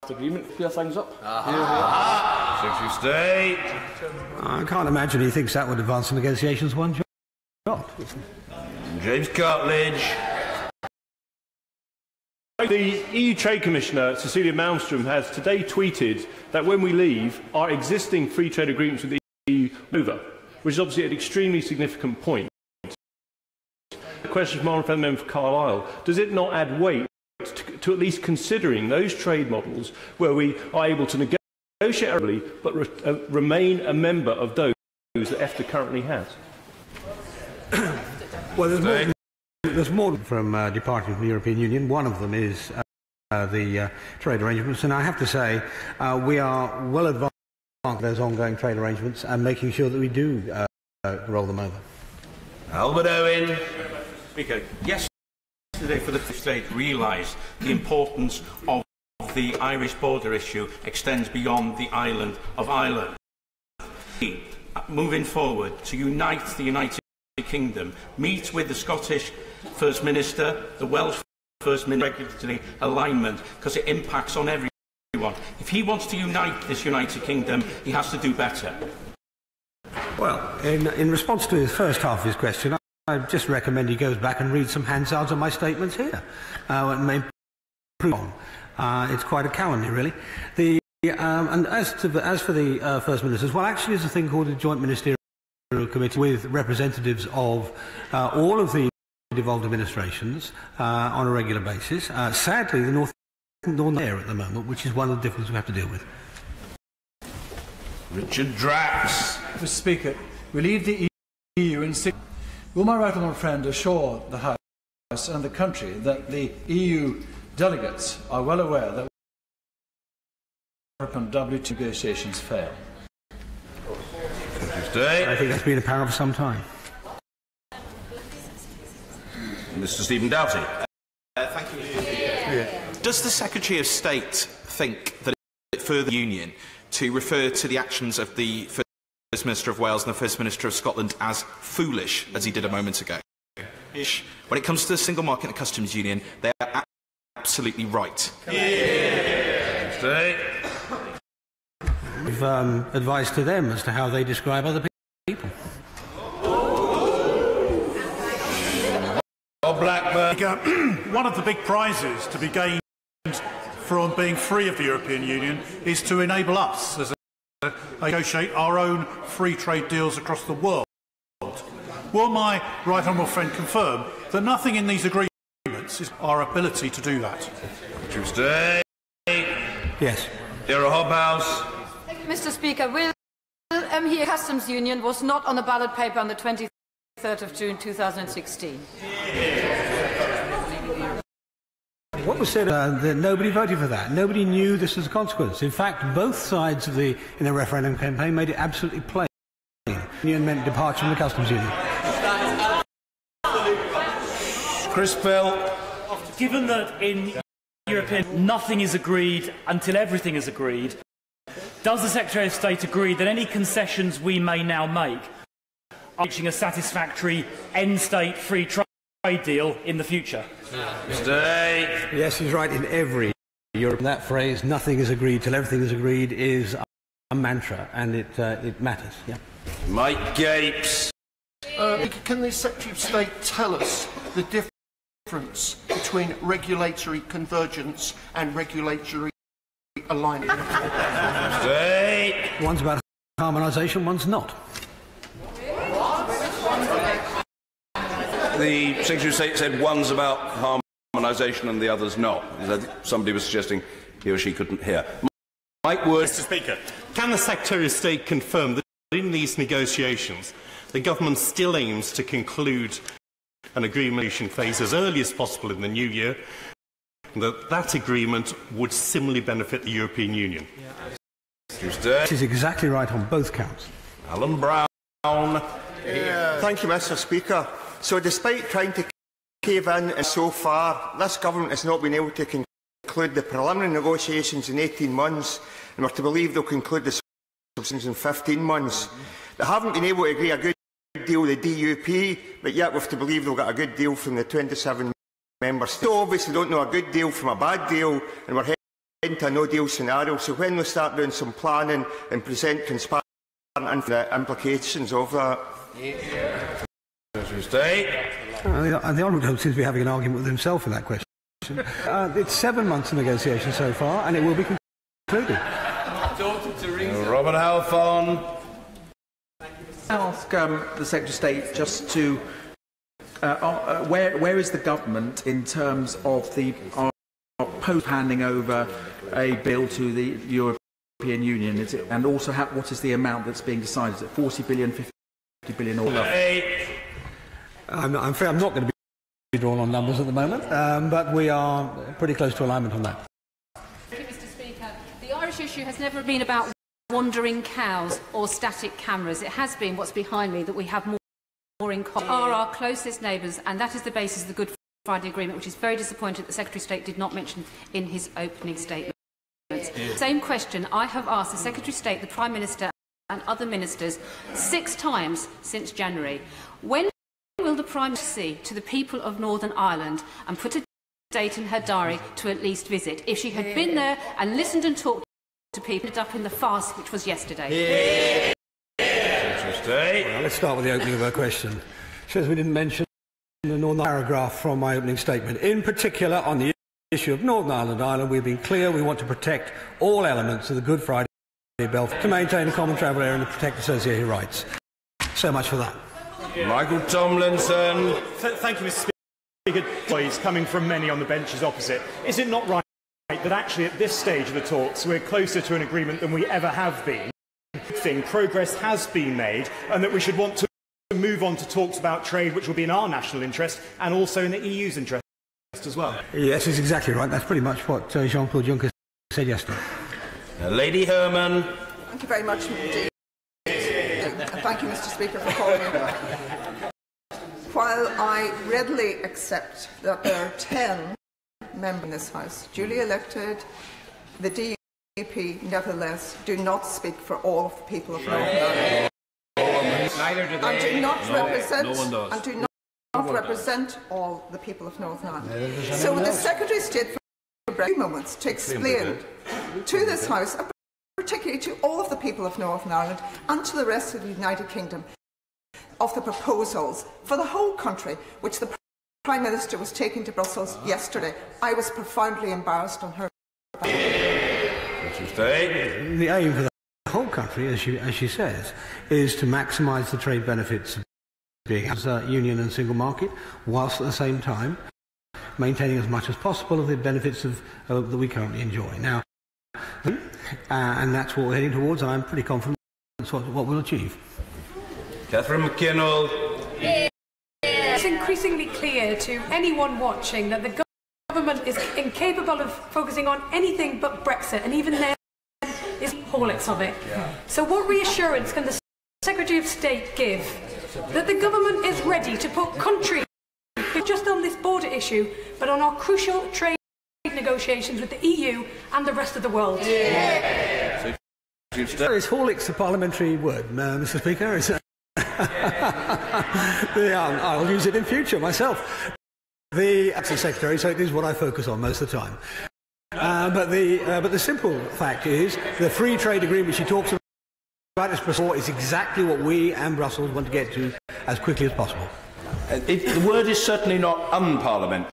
agreement, clear things up. Secretary of State. I can't imagine he thinks that would advance the negotiations one jot. James Cartledge. The EU Trade Commissioner, Cecilia Malmström, has today tweeted that when we leave, our existing free trade agreements with the EU are over, which is obviously an extremely significant point. The question from our friend member for Carlisle, does it not add weight to at least considering those trade models where we are able to negotiate early but remain a member of those that EFTA currently has? Well, there's more from departing from the European Union. One of them is the trade arrangements, and I have to say we are well advanced in those ongoing trade arrangements and making sure that we do roll them over. Albert Owen. Speaker, yesterday for the state realised the importance of the Irish border issue extends beyond the island of Ireland. Moving forward to unite the United Kingdom, meet with the Scottish First Minister, the Welsh First Minister, regulatory alignment, because it impacts on everyone. If he wants to unite this United Kingdom, he has to do better. Well, in response to his first half of his question, I just recommend he goes back and reads some Hansards on my statements here. It's quite a calumny, really. And as for the First Ministers, well, actually there's a thing called the Joint Ministerial Committee with representatives of all of the devolved administrations on a regular basis. Sadly, the Northern there at the moment, which is one of the difficulties we have to deal with. Richard Drax. Mr. Speaker, we leave the EU in 6. Will my right honourable friend assure the House and the country that the EU delegates are well aware that European WTO negotiations fail? I think that's been apparent for some time. Mr. Stephen Doughty. Thank you. Does the Secretary of State think that it further the Union to refer to the actions of the First Minister of Wales and the First Minister of Scotland as foolish, as he did a moment ago? When it comes to the single market and the customs union, they are absolutely right. We've advised to them as to how they describe other people. One of the big prizes to be gained from being free of the European Union is to enable us as a negotiate our own free trade deals across the world. Will my right honourable friend confirm that nothing in these agreements is our ability to do that? Tuesday. Yes. Dear Hobhouse. Mr. Speaker, will here customs union was not on the ballot paper on the 23rd of June 2016. What was said that nobody voted for that. Nobody knew this was a consequence. In fact, both sides of in the referendum campaign made it absolutely plain. Union meant departure from the customs union. Chris Bell. Given that in European nothing is agreed until everything is agreed, does the Secretary of State agree that any concessions we may now make are reaching a satisfactory end-state free trade deal in the future? Yes, he's right in every Europe. That phrase, nothing is agreed till everything is agreed, is a mantra, and it matters. Yeah. Mike Gapes. Can the Secretary of State tell us the difference between regulatory convergence and regulatory alignment. One's about harmonisation, one's not. The Secretary of State said one's about harmonisation and the other's not. Somebody was suggesting he or she couldn't hear. Mike Wood. Mr. Speaker, can the Secretary of State confirm that in these negotiations the government still aims to conclude an agreement phase as early as possible in the new year, and that agreement would similarly benefit the European Union? This is exactly right on both counts. Alan Brown. Thank you, Mr. Speaker. So despite trying to cave in and so far, this government has not been able to conclude the preliminary negotiations in 18 months, and we're to believe they'll conclude the substance in 15 months. They haven't been able to agree a good deal with the DUP, but yet we're to believe they'll get a good deal from the 27 members. Still obviously don't know a good deal from a bad deal, and we're heading to a no-deal scenario. So when we start doing some planning and present transparent implications of that. The Honourable seems to be having an argument with himself in that question. It's 7 months of negotiation so far, and it will be concluded. Robert Halfon. I ask the Secretary of State just to where is the government in terms of the post handing over a bill to the European Union? Is it, and also what is the amount that's being decided? Is it 40 billion, 50 billion, or I'm afraid I'm not going to be drawn on numbers at the moment, but we are pretty close to alignment on that. Thank you, Mr. Speaker. The Irish issue has never been about wandering cows or static cameras. It has been what's behind me, that we have more in common. Are our closest neighbours, and that is the basis of the Good Friday Agreement, which is very disappointing that the Secretary of State did not mention in his opening statement. Same question I have asked the Secretary of State, the Prime Minister and other ministers 6 times since January. When will the Prime Minister see to the people of Northern Ireland and put a date in her diary to at least visit? If she had been there and listened and talked to people, ended up in the farce which was yesterday. Well, let's start with the opening of her question. She says we didn't mention the Northern paragraph from my opening statement. In particular, on the issue of Northern Ireland, we've been clear we want to protect all elements of the Good Friday Bill to maintain a common travel area and to protect associated rights. So much for that. Michael Tomlinson. Thank you, Mr. Speaker. Boys coming from many on the benches opposite. Is it not right that actually at this stage of the talks we're closer to an agreement than we ever have been? Progress has been made, and that we should want to move on to talks about trade which will be in our national interest and also in the EU's interest as well? Yes, it's exactly right. That's pretty much what Jean-Claude Juncker said yesterday. Lady Herman. Thank you very much indeed. Thank you, Mr. Speaker, for calling me. While I readily accept that there are 10 members in this House duly elected, the DUP nevertheless do not speak for all of the people of Northern Ireland. Neither do they. And do not represent. No one does. And do not represent all the people of Northern Ireland. So would the Secretary of State for a few moments to explain to this House, particularly to all of the people of Northern Ireland and to the rest of the United Kingdom, of the proposals for the whole country which the Prime Minister was taking to Brussels yesterday? I was profoundly embarrassed on her behalf. The aim for the whole country, as she says, is to maximise the trade benefits of being as a union and single market, whilst at the same time maintaining as much as possible of the benefits that we currently enjoy. Now, and that's what we're heading towards, and I'm pretty confident that's what we'll achieve. Catherine McKinnell. It's increasingly clear to anyone watching that the government is incapable of focusing on anything but Brexit, and even then is horlicks of it. So what reassurance can the Secretary of State give that the government is ready to put country, not just on this border issue, but on our crucial trade negotiations with the EU and the rest of the world? Is horlicks a parliamentary word, Mr. Speaker? I'll use it in future myself. The Secretary, so it is what I focus on most of the time. But the simple fact is the free trade agreement she talks about is exactly what we and Brussels want to get to as quickly as possible. The word is certainly not unparliamentary.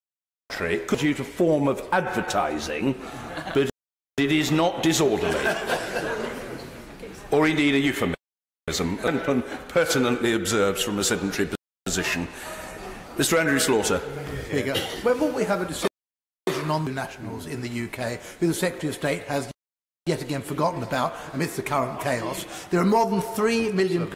It could use a form of advertising, but it is not disorderly, or indeed a euphemism, and pertinently observes from a sedentary position. Mr. Andrew Slaughter. Speaker, when will we have a decision on the nationals in the UK, who the Secretary of State has yet again forgotten about amidst the current chaos? There are more than 3 million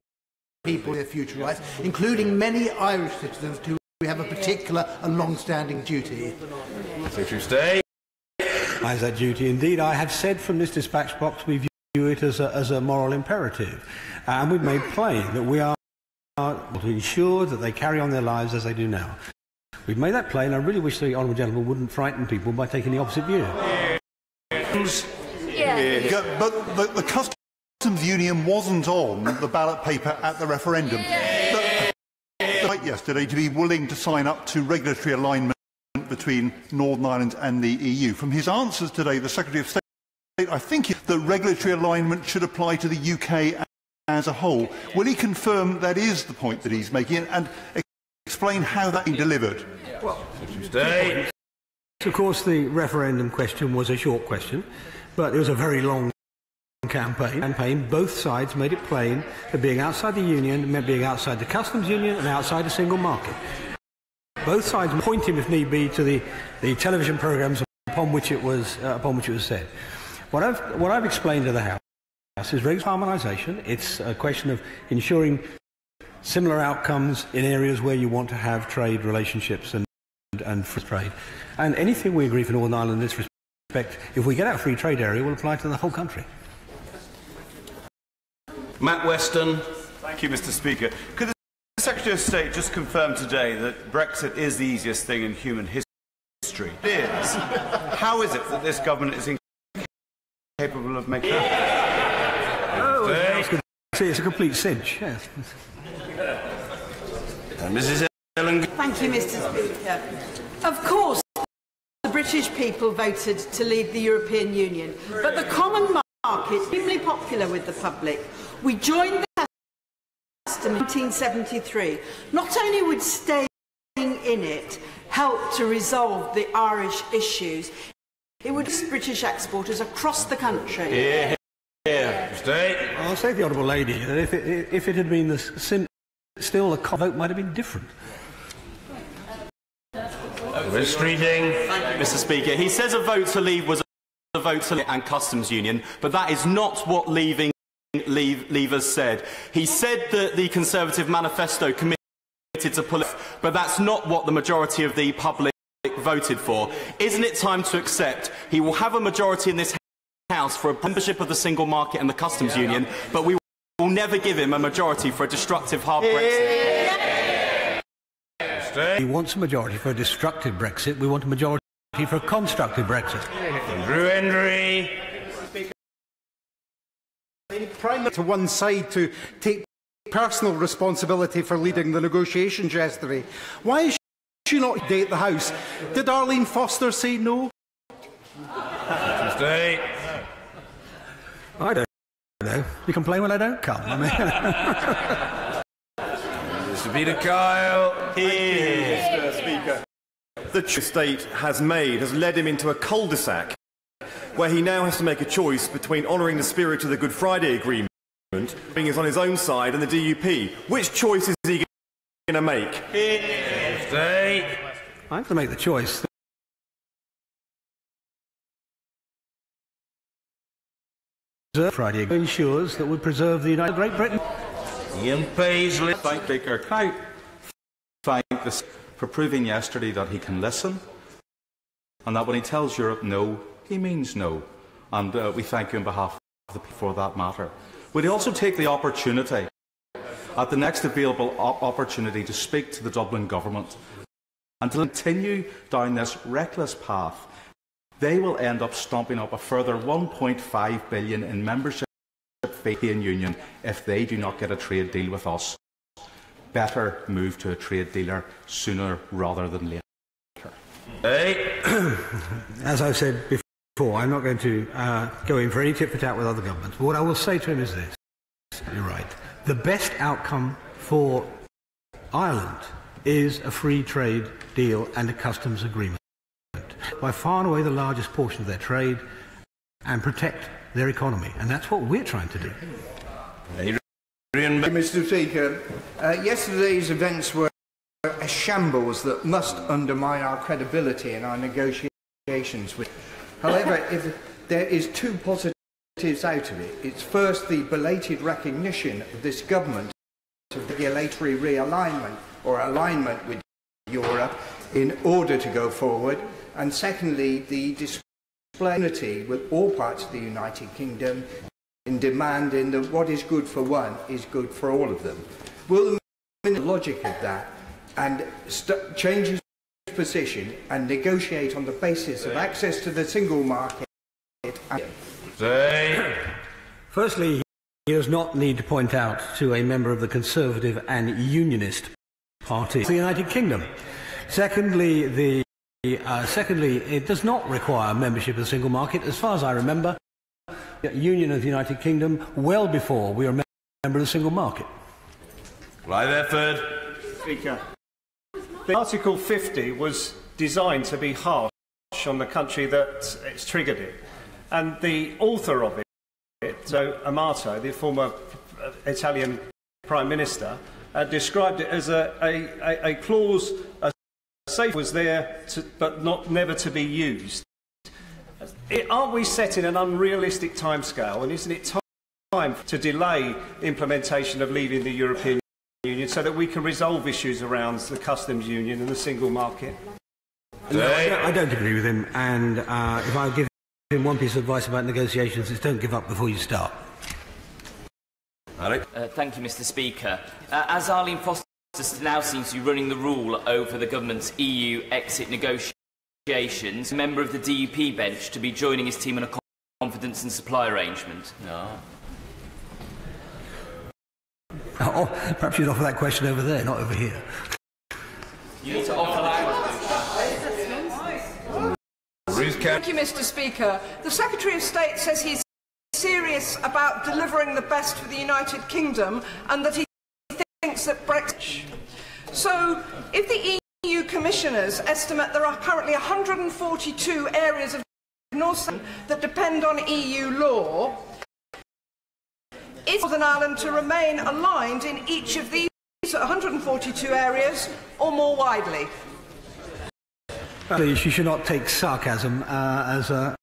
people with their future rights, including many Irish citizens to whom we have a particular and long-standing duty. Secretary of State. As that duty, indeed, I have said from this dispatch box we view it as a moral imperative, and we've made plain that we are to ensure that they carry on their lives as they do now. We've made that plain. I really wish the honourable gentleman wouldn't frighten people by taking the opposite view. But the customs union wasn't on the ballot paper at the referendum. But yesterday to be willing to sign up to regulatory alignment between Northern Ireland and the EU. From his answers today, the Secretary of State, I think that regulatory alignment should apply to the UK as a whole. Will he confirm that is the point that he's making and explain how that's been delivered? Well, of course, the referendum question was a short question, but it was a very long campaign. Both sides made it plain that being outside the union meant being outside the customs union and outside the single market. Both sides pointing, if need be, to the television programmes upon which it was said. What I've explained to the House is regulatory harmonisation. It's a question of ensuring similar outcomes in areas where you want to have trade relationships and free trade. And anything we agree for Northern Ireland in this respect, if we get out a free trade area, will apply to the whole country. Matt Weston. Thank you, Mr. Speaker. Could the Secretary of State just confirm today that Brexit is the easiest thing in human history? It is. How is it that this government is incapable of making that? Oh, it's a complete cinch, yes. Mrs. Ellen. Thank you, Mr. Speaker. Of course, the British people voted to leave the European Union, but the common market is extremely popular with the public. We joined the custom in 1973. Not only would staying in it help to resolve the Irish issues, it would assist British exporters across the country. I'll say to the honourable lady that if it had been the sin, still the vote might have been different. Mr. Speaker, he says a vote to leave was a vote to leave and customs union, but that is not what leavers said. He said that the Conservative manifesto committed to pull it, but that's not what the majority of the public voted for. Isn't it time to accept he will have a majority in this House for a membership of the single market and the customs union, but we will never give him a majority for a destructive hard Brexit? He wants a majority for a destructive Brexit. We want a majority for a constructive Brexit. Andrew Henry. To one side to take personal responsibility for leading the negotiations yesterday. Why is she not date the House? Did Arlene Foster say no? I don't know. You complain when I don't come. I mean, Mr. Peter Kyle. Mr. Speaker. The state has led him into a cul-de-sac where he now has to make a choice between honouring the spirit of the Good Friday Agreement, being is on his own side, and the DUP. Which choice is he going to make? I have to make the choice. Friday ensures that we preserve the United Great Britain. Ian Paisley. Thank Speaker. Can I thank this for proving yesterday that he can listen, and that when he tells Europe no, he means no. And we thank you on behalf of the people for that matter. Would he also take the opportunity, at the next available opportunity, to speak to the Dublin government and to continue down this reckless path? They will end up stomping up a further £1.5 billion in membership fee in Union if they do not get a trade deal with us. Better move to a trade dealer sooner rather than later. As I've said before, I'm not going to go in for any tit for tat with other governments. But what I will say to him is this. You're right. The best outcome for Ireland is a free trade deal and a customs agreement. By far and away the largest portion of their trade, and protect their economy. And that's what we're trying to do. Mr. Speaker, yesterday's events were a shambles that must undermine our credibility in our negotiations with. However, if there is two positives out of it. It's first the belated recognition of this government of regulatory realignment or alignment with Europe in order to go forward, and secondly the display of unity with all parts of the United Kingdom in demanding that what is good for one is good for all of them. Will the logic of that and change his position and negotiate on the basis of access to the single market? Firstly, he does not need to point out to a member of the Conservative and Unionist Party of the United Kingdom. Secondly, it does not require membership of the single market. As far as I remember, the Union of the United Kingdom well before we were a member of the single market. Right there, Third. Speaker, Article 50 was designed to be harsh on the country that it's triggered it. And the author of it, Amato, the former Italian Prime Minister, described it as a clause, a safe was there, but never to be used. Aren't we setting an unrealistic timescale, and isn't it time to delay the implementation of leaving the European Union so that we can resolve issues around the customs union and the single market? No, I don't agree with him, and if I give him one piece of advice about negotiations, is don't give up before you start. Thank you, Mr. Speaker. As Arlene Foster now seems to be running the rule over the government's EU exit negotiations, a member of the DUP bench to be joining his team on a confidence and supply arrangement. No. Oh, perhaps you'd offer that question over there, not over here. You need to offer that. Thank you, Mr. Speaker. The Secretary of State says he's serious about delivering the best for the United Kingdom and that he thinks that Brexit. So, if the EU Commissioners estimate there are currently 142 areas of North that depend on EU law, is Northern Ireland to remain aligned in each of these 142 areas or more widely? Please, you should not take sarcasm as a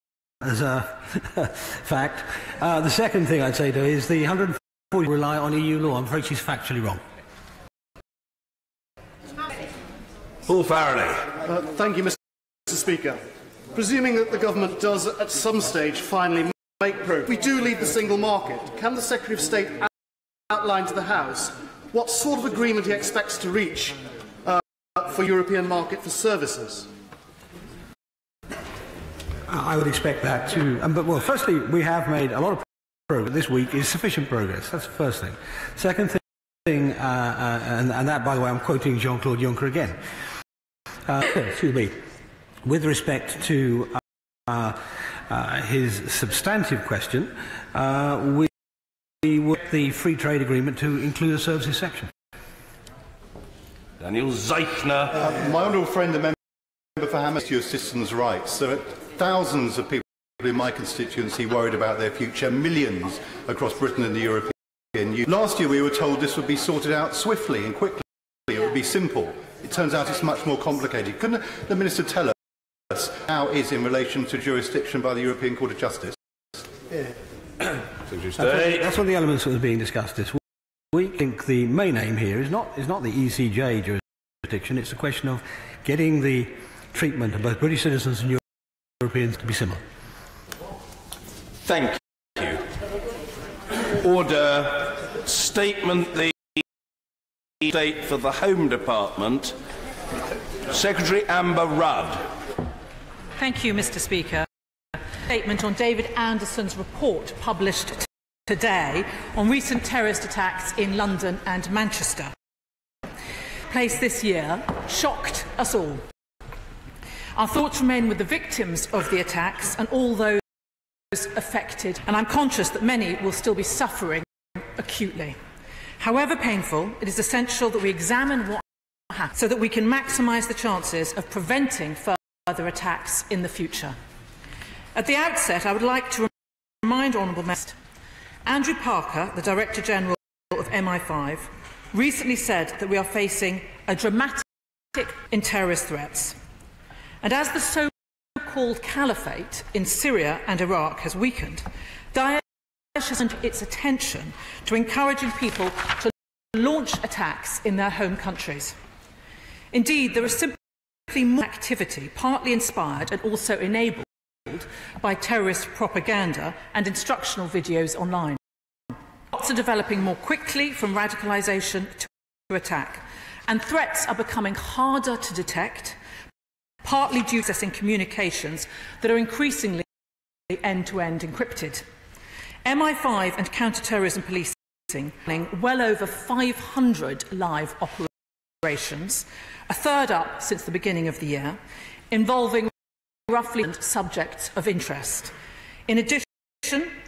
fact. The second thing I'd say to her is the 140 rely on EU law. I'm afraid she's factually wrong. Paul Farage. Thank you, Mr. Speaker. Presuming that the government does at some stage finally make progress, we do leave the single market. Can the Secretary of State outline to the House what sort of agreement he expects to reach for European market for services? I would expect that too. But, well, firstly, we have made a lot of progress. This week is sufficient progress. That's the first thing. Second thing, and that, by the way, I'm quoting Jean-Claude Juncker again. Excuse me. With respect to his substantive question, we want the free trade agreement to include a services section. Daniel Zeichner. My honourable friend, the member for Hammersmith, citizens' rights. There are thousands of people in my constituency worried about their future, millions across Britain and the European Union. Last year we were told this would be sorted out swiftly and quickly. It would be simple. It turns out it's much more complicated. Couldn't the Minister tell us how it is in relation to jurisdiction by the European Court of Justice? Yeah. That's one of the elements that was being discussed this week. We think the main aim here is not the ECJ jurisdiction. It's a question of getting the treatment of both British citizens and Europeans to be similar. Thank you. Order. Statement the State for the Home Department. Secretary Amber Rudd. Thank you, Mr. Speaker. Statement on David Anderson's report published today on recent terrorist attacks in London and Manchester. Placed this year shocked us all. Our thoughts remain with the victims of the attacks and all those affected, and I'm conscious that many will still be suffering acutely. However painful, it is essential that we examine what happened so that we can maximise the chances of preventing further attacks in the future. At the outset, I would like to remind honourable members, Andrew Parker, the Director General of MI5, recently said that we are facing a dramatic in terrorist threats. And as the so-called caliphate in Syria and Iraq has weakened, Daesh has turned its attention to encouraging people to launch attacks in their home countries. Indeed, there is simply more activity, partly inspired and also enabled by terrorist propaganda and instructional videos online. Plots are developing more quickly from radicalisation to attack, and threats are becoming harder to detect, partly due to accessing communications that are increasingly end-to-end encrypted. MI5 and counter-terrorism policing well over 500 live operations, a third up since the beginning of the year, involving roughly subjects of interest. In addition,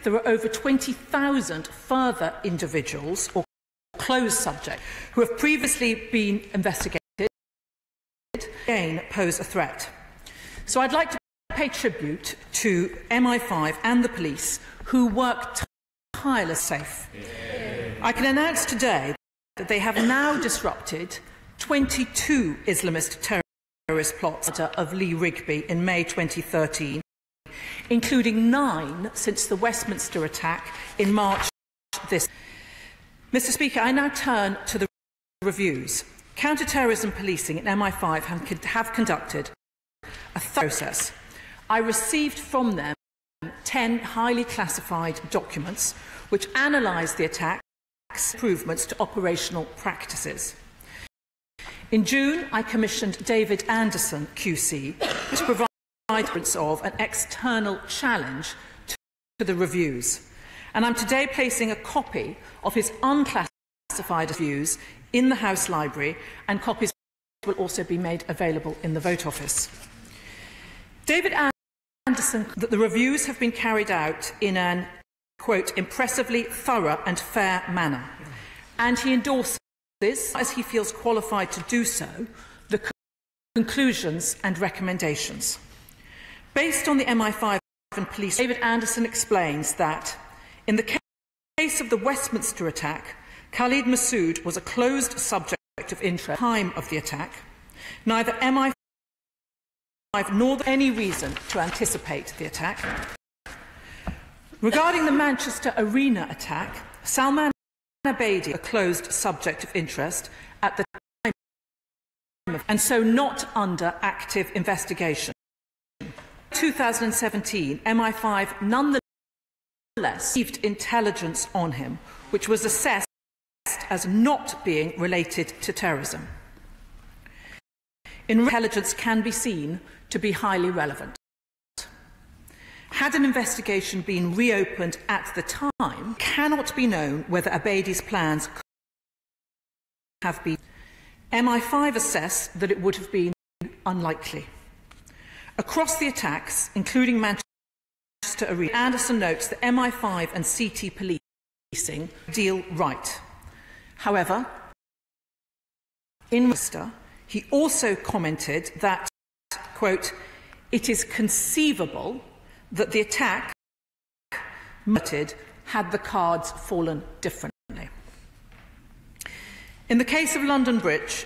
there are over 20,000 further individuals or closed subjects who have previously been investigated again pose a threat. So I'd like to pay tribute to MI5 and the police who work tirelessly. I can announce today that they have now disrupted 22 Islamist terrorist plots of Lee Rigby in May 2013, including 9 since the Westminster attack in March this year. Mr. Speaker, I now turn to the reviews. Counter-terrorism policing and MI5 have conducted a process. I received from them 10 highly classified documents which analysed the attacks, improvements to operational practices. In June, I commissioned David Anderson, QC, to provide evidence of an external challenge to the reviews. And I'm today placing a copy of his unclassified reviews in the House Library, and copies will also be made available in the Vote Office. David Anderson, that the reviews have been carried out in an, quote, impressively thorough and fair manner, and he endorses, as he feels qualified to do so, the conclusions and recommendations. Based on the MI5 and police, David Anderson explains that in the case of the Westminster attack, Khalid Massoud was a closed subject of interest at the time of the attack. Neither MI5 nor any reason to anticipate the attack. Regarding the Manchester Arena attack, Salman Abedi, a closed subject of interest at the time, and so not under active investigation. In 2017, MI5 nonetheless received intelligence on him, which was assessed as not being related to terrorism. Intelligence can be seen to be highly relevant. Had an investigation been reopened at the time, it cannot be known whether Abedi's plans could have been. MI5 assessed that it would have been unlikely. Across the attacks, including Manchester Arena, Anderson notes that MI5 and CT policing deal right. However, in Manchester, he also commented that, quote, it is conceivable that the attack had the cards fallen differently. In the case of London Bridge,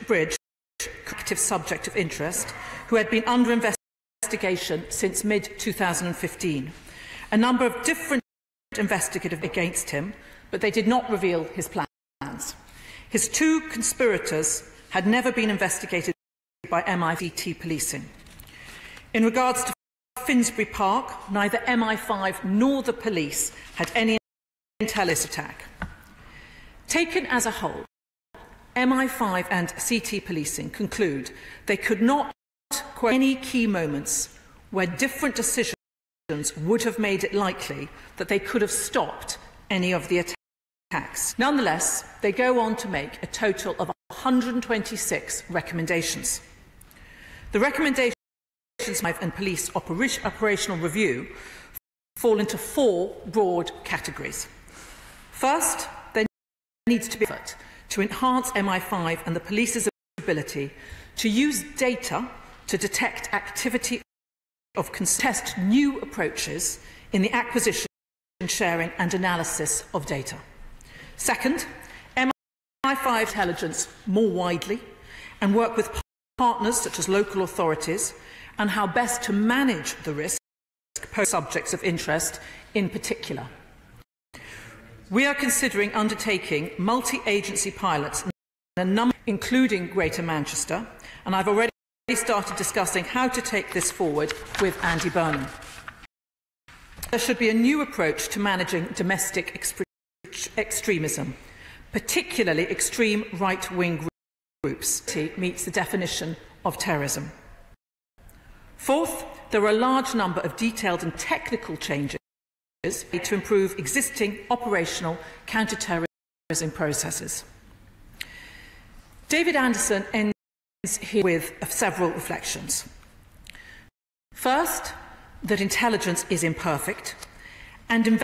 active subject of interest, who had been under investigation since mid-2015, a number of different investigators against him, but they did not reveal his plans. His 2 conspirators had never been investigated by MI5 policing. In regards to Finsbury Park, neither MI5 nor the police had any intelligence attack. Taken as a whole, MI5 and CT policing conclude they could not quote any key moments where different decisions would have made it likely that they could have stopped any of the attacks. Nonetheless, they go on to make a total of 126 recommendations. The recommendations and police operational review fall into 4 broad categories. First, there needs to be effort to enhance MI5 and the police's ability to use data to detect activity of test new approaches in the acquisition sharing and analysis of data. Second, MI5 intelligence more widely and work with partners such as local authorities and how best to manage the risk posed subjects of interest in particular. We are considering undertaking multi-agency pilots in a number, including Greater Manchester, and I've already started discussing how to take this forward with Andy Burnham. There should be a new approach to managing domestic extremism, particularly extreme right-wing groups. Meets the definition of terrorism. Fourth, there are a large number of detailed and technical changes to improve existing operational counter-terrorism processes. David Anderson ends here with several reflections. First, that intelligence is imperfect and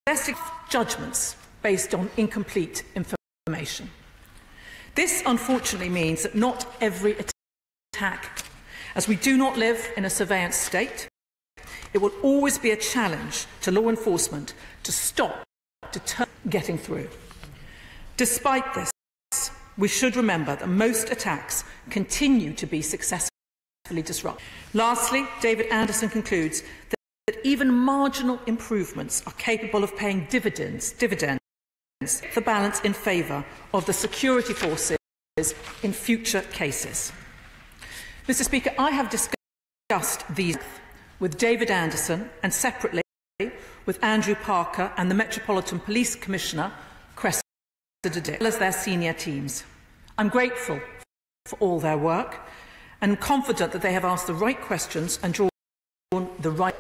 investing judgments based on incomplete information. This, unfortunately, means that not every attack, as we do not live in a surveillance state, it will always be a challenge to law enforcement to stop getting through. Despite this, we should remember that most attacks continue to be successfully disrupted. Lastly, David Anderson concludes that even marginal improvements are capable of paying dividends, the balance in favour of the security forces in future cases. Mr. Speaker, I have discussed these with David Anderson and separately with Andrew Parker and the Metropolitan Police Commissioner, Cressida Dick, as well as their senior teams. I'm grateful for all their work and confident that they have asked the right questions and drawn the right.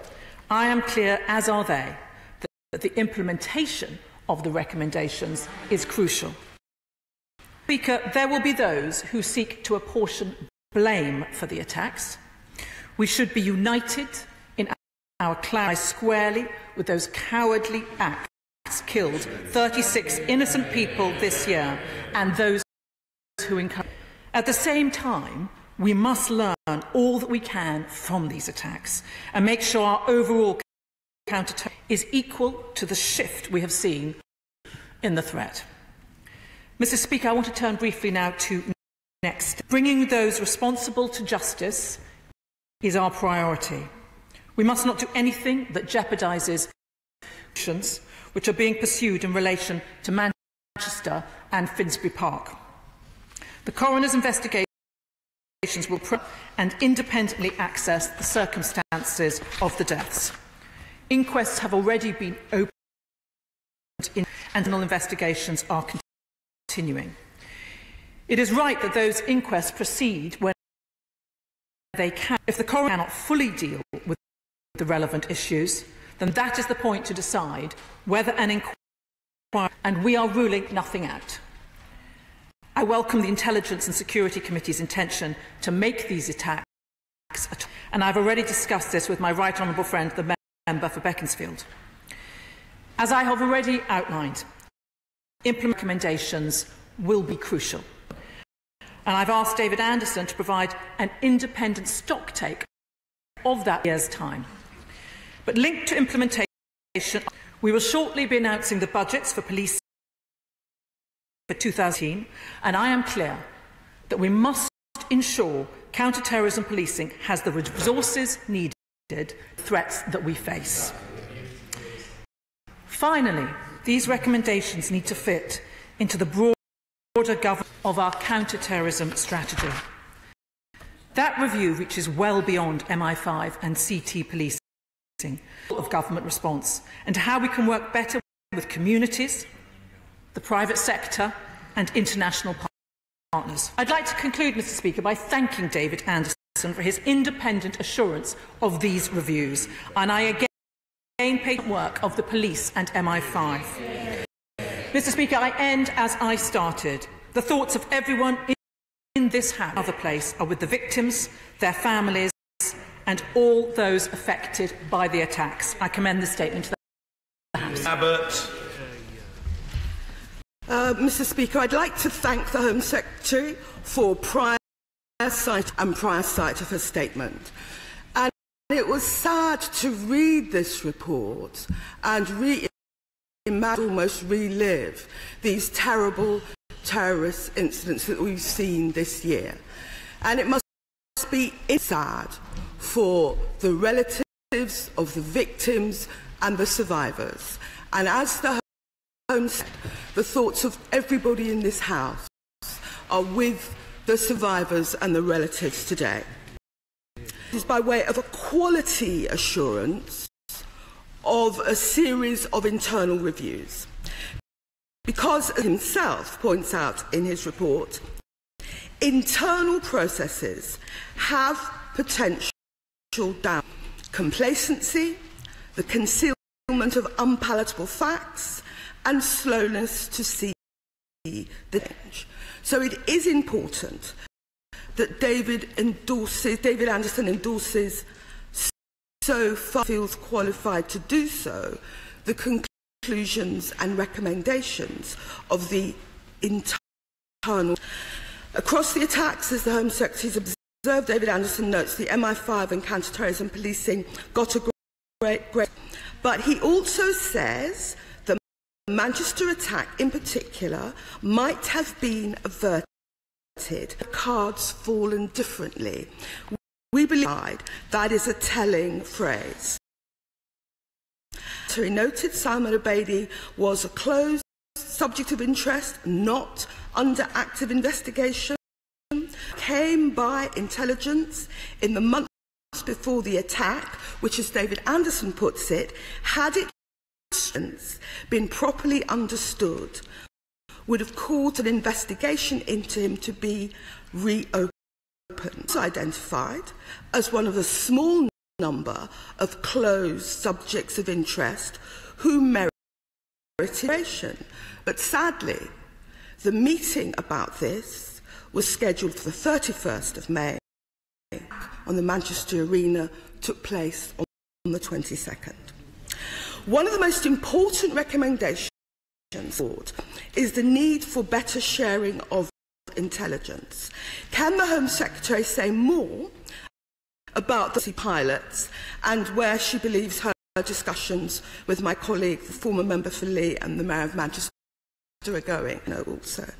I am clear, as are they, that the implementation of the recommendations is crucial. Speaker, there will be those who seek to apportion blame for the attacks. We should be united in our clash squarely with those cowardly acts killed 36 innocent people this year and those who encourage. At the same time, we must learn all that we can from these attacks and make sure our overall counter-terrorism is equal to the shift we have seen in the threat. Mr. Speaker, I want to turn briefly now to next. Bringing those responsible to justice is our priority. We must not do anything that jeopardises actions which are being pursued in relation to Manchester and Finsbury Park. The coroner's investigations will and independently access the circumstances of the deaths. Inquests have already been opened and internal investigations are continuing. It is right that those inquests proceed when they can. If the coroner cannot fully deal with the relevant issues, then that is the point to decide whether an inquiry, and we are ruling nothing out. I welcome the Intelligence and Security Committee's intention to make these attacks, and I've already discussed this with my right honourable friend, the member for Beaconsfield. As I have already outlined, implementing recommendations will be crucial. And I've asked David Anderson to provide an independent stocktake of that year's time. But linked to implementation, we will shortly be announcing the budgets for police for 2018, and I am clear that we must ensure counter-terrorism policing has the resources needed for the threats that we face. Finally, these recommendations need to fit into the broader governance of our counter-terrorism strategy. That review reaches well beyond MI5 and CT policing of government response and how we can work better with communities, the private sector and international partners. I'd like to conclude, Mr. Speaker, by thanking David Anderson for his independent assurance of these reviews, and I again pay work of the police and MI5. Mr. Speaker, I end as I started. The thoughts of everyone in this House and other place are with the victims, their families and all those affected by the attacks. I commend the statement to the House. Abbott. Mr. Speaker, I'd like to thank the Home Secretary for prior sight of her statement. it was sad to read this report and almost relive these terrible terrorist incidents that we've seen this year. And it must be sad for the relatives of the victims and the survivors. And as the Home said, the thoughts of everybody in this House are with the survivors and the relatives today. This is by way of a quality assurance of a series of internal reviews. Because, as himself points out in his report, internal processes have potential down complacency, the concealment of unpalatable facts, and slowness to see the change. So it is important that David Anderson endorses, so far feels qualified to do so, the conclusions and recommendations of the internal. Across the attacks, as the Home Secretary has observed, David Anderson notes the MI5 and counter-terrorism policing got a great, but he also says the Manchester attack in particular might have been averted, cards fallen differently. We believe that is a telling phrase. He noted Salman Abedi was a closed subject of interest, not under active investigation, came by intelligence in the months before the attack, which, as David Anderson puts it, had it been properly understood, would have caused an investigation into him to be reopened. Identified as one of a small number of closed subjects of interest who merited evaluation. But sadly, the meeting about this was scheduled for the 31st of May, on the Manchester Arena, took place on the 22nd. One of the most important recommendations is the need for better sharing of intelligence. Can the Home Secretary say more about the pilots and where she believes her discussions with my colleague, the former member for Lee and the Mayor of Manchester are going? No, also.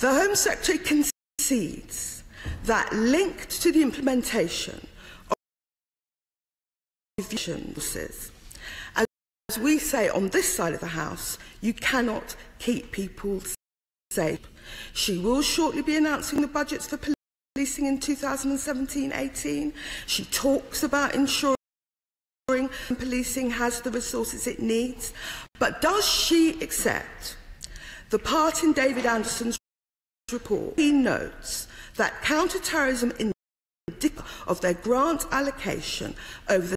The Home Secretary concedes that linked to the implementation of visions, as we say on this side of the House, you cannot keep people safe. She will shortly be announcing the budgets for policing in 2017-18. She talks about ensuring policing has the resources it needs. But does she accept the part in David Anderson's report? He notes that counter-terrorism of their grant allocation over the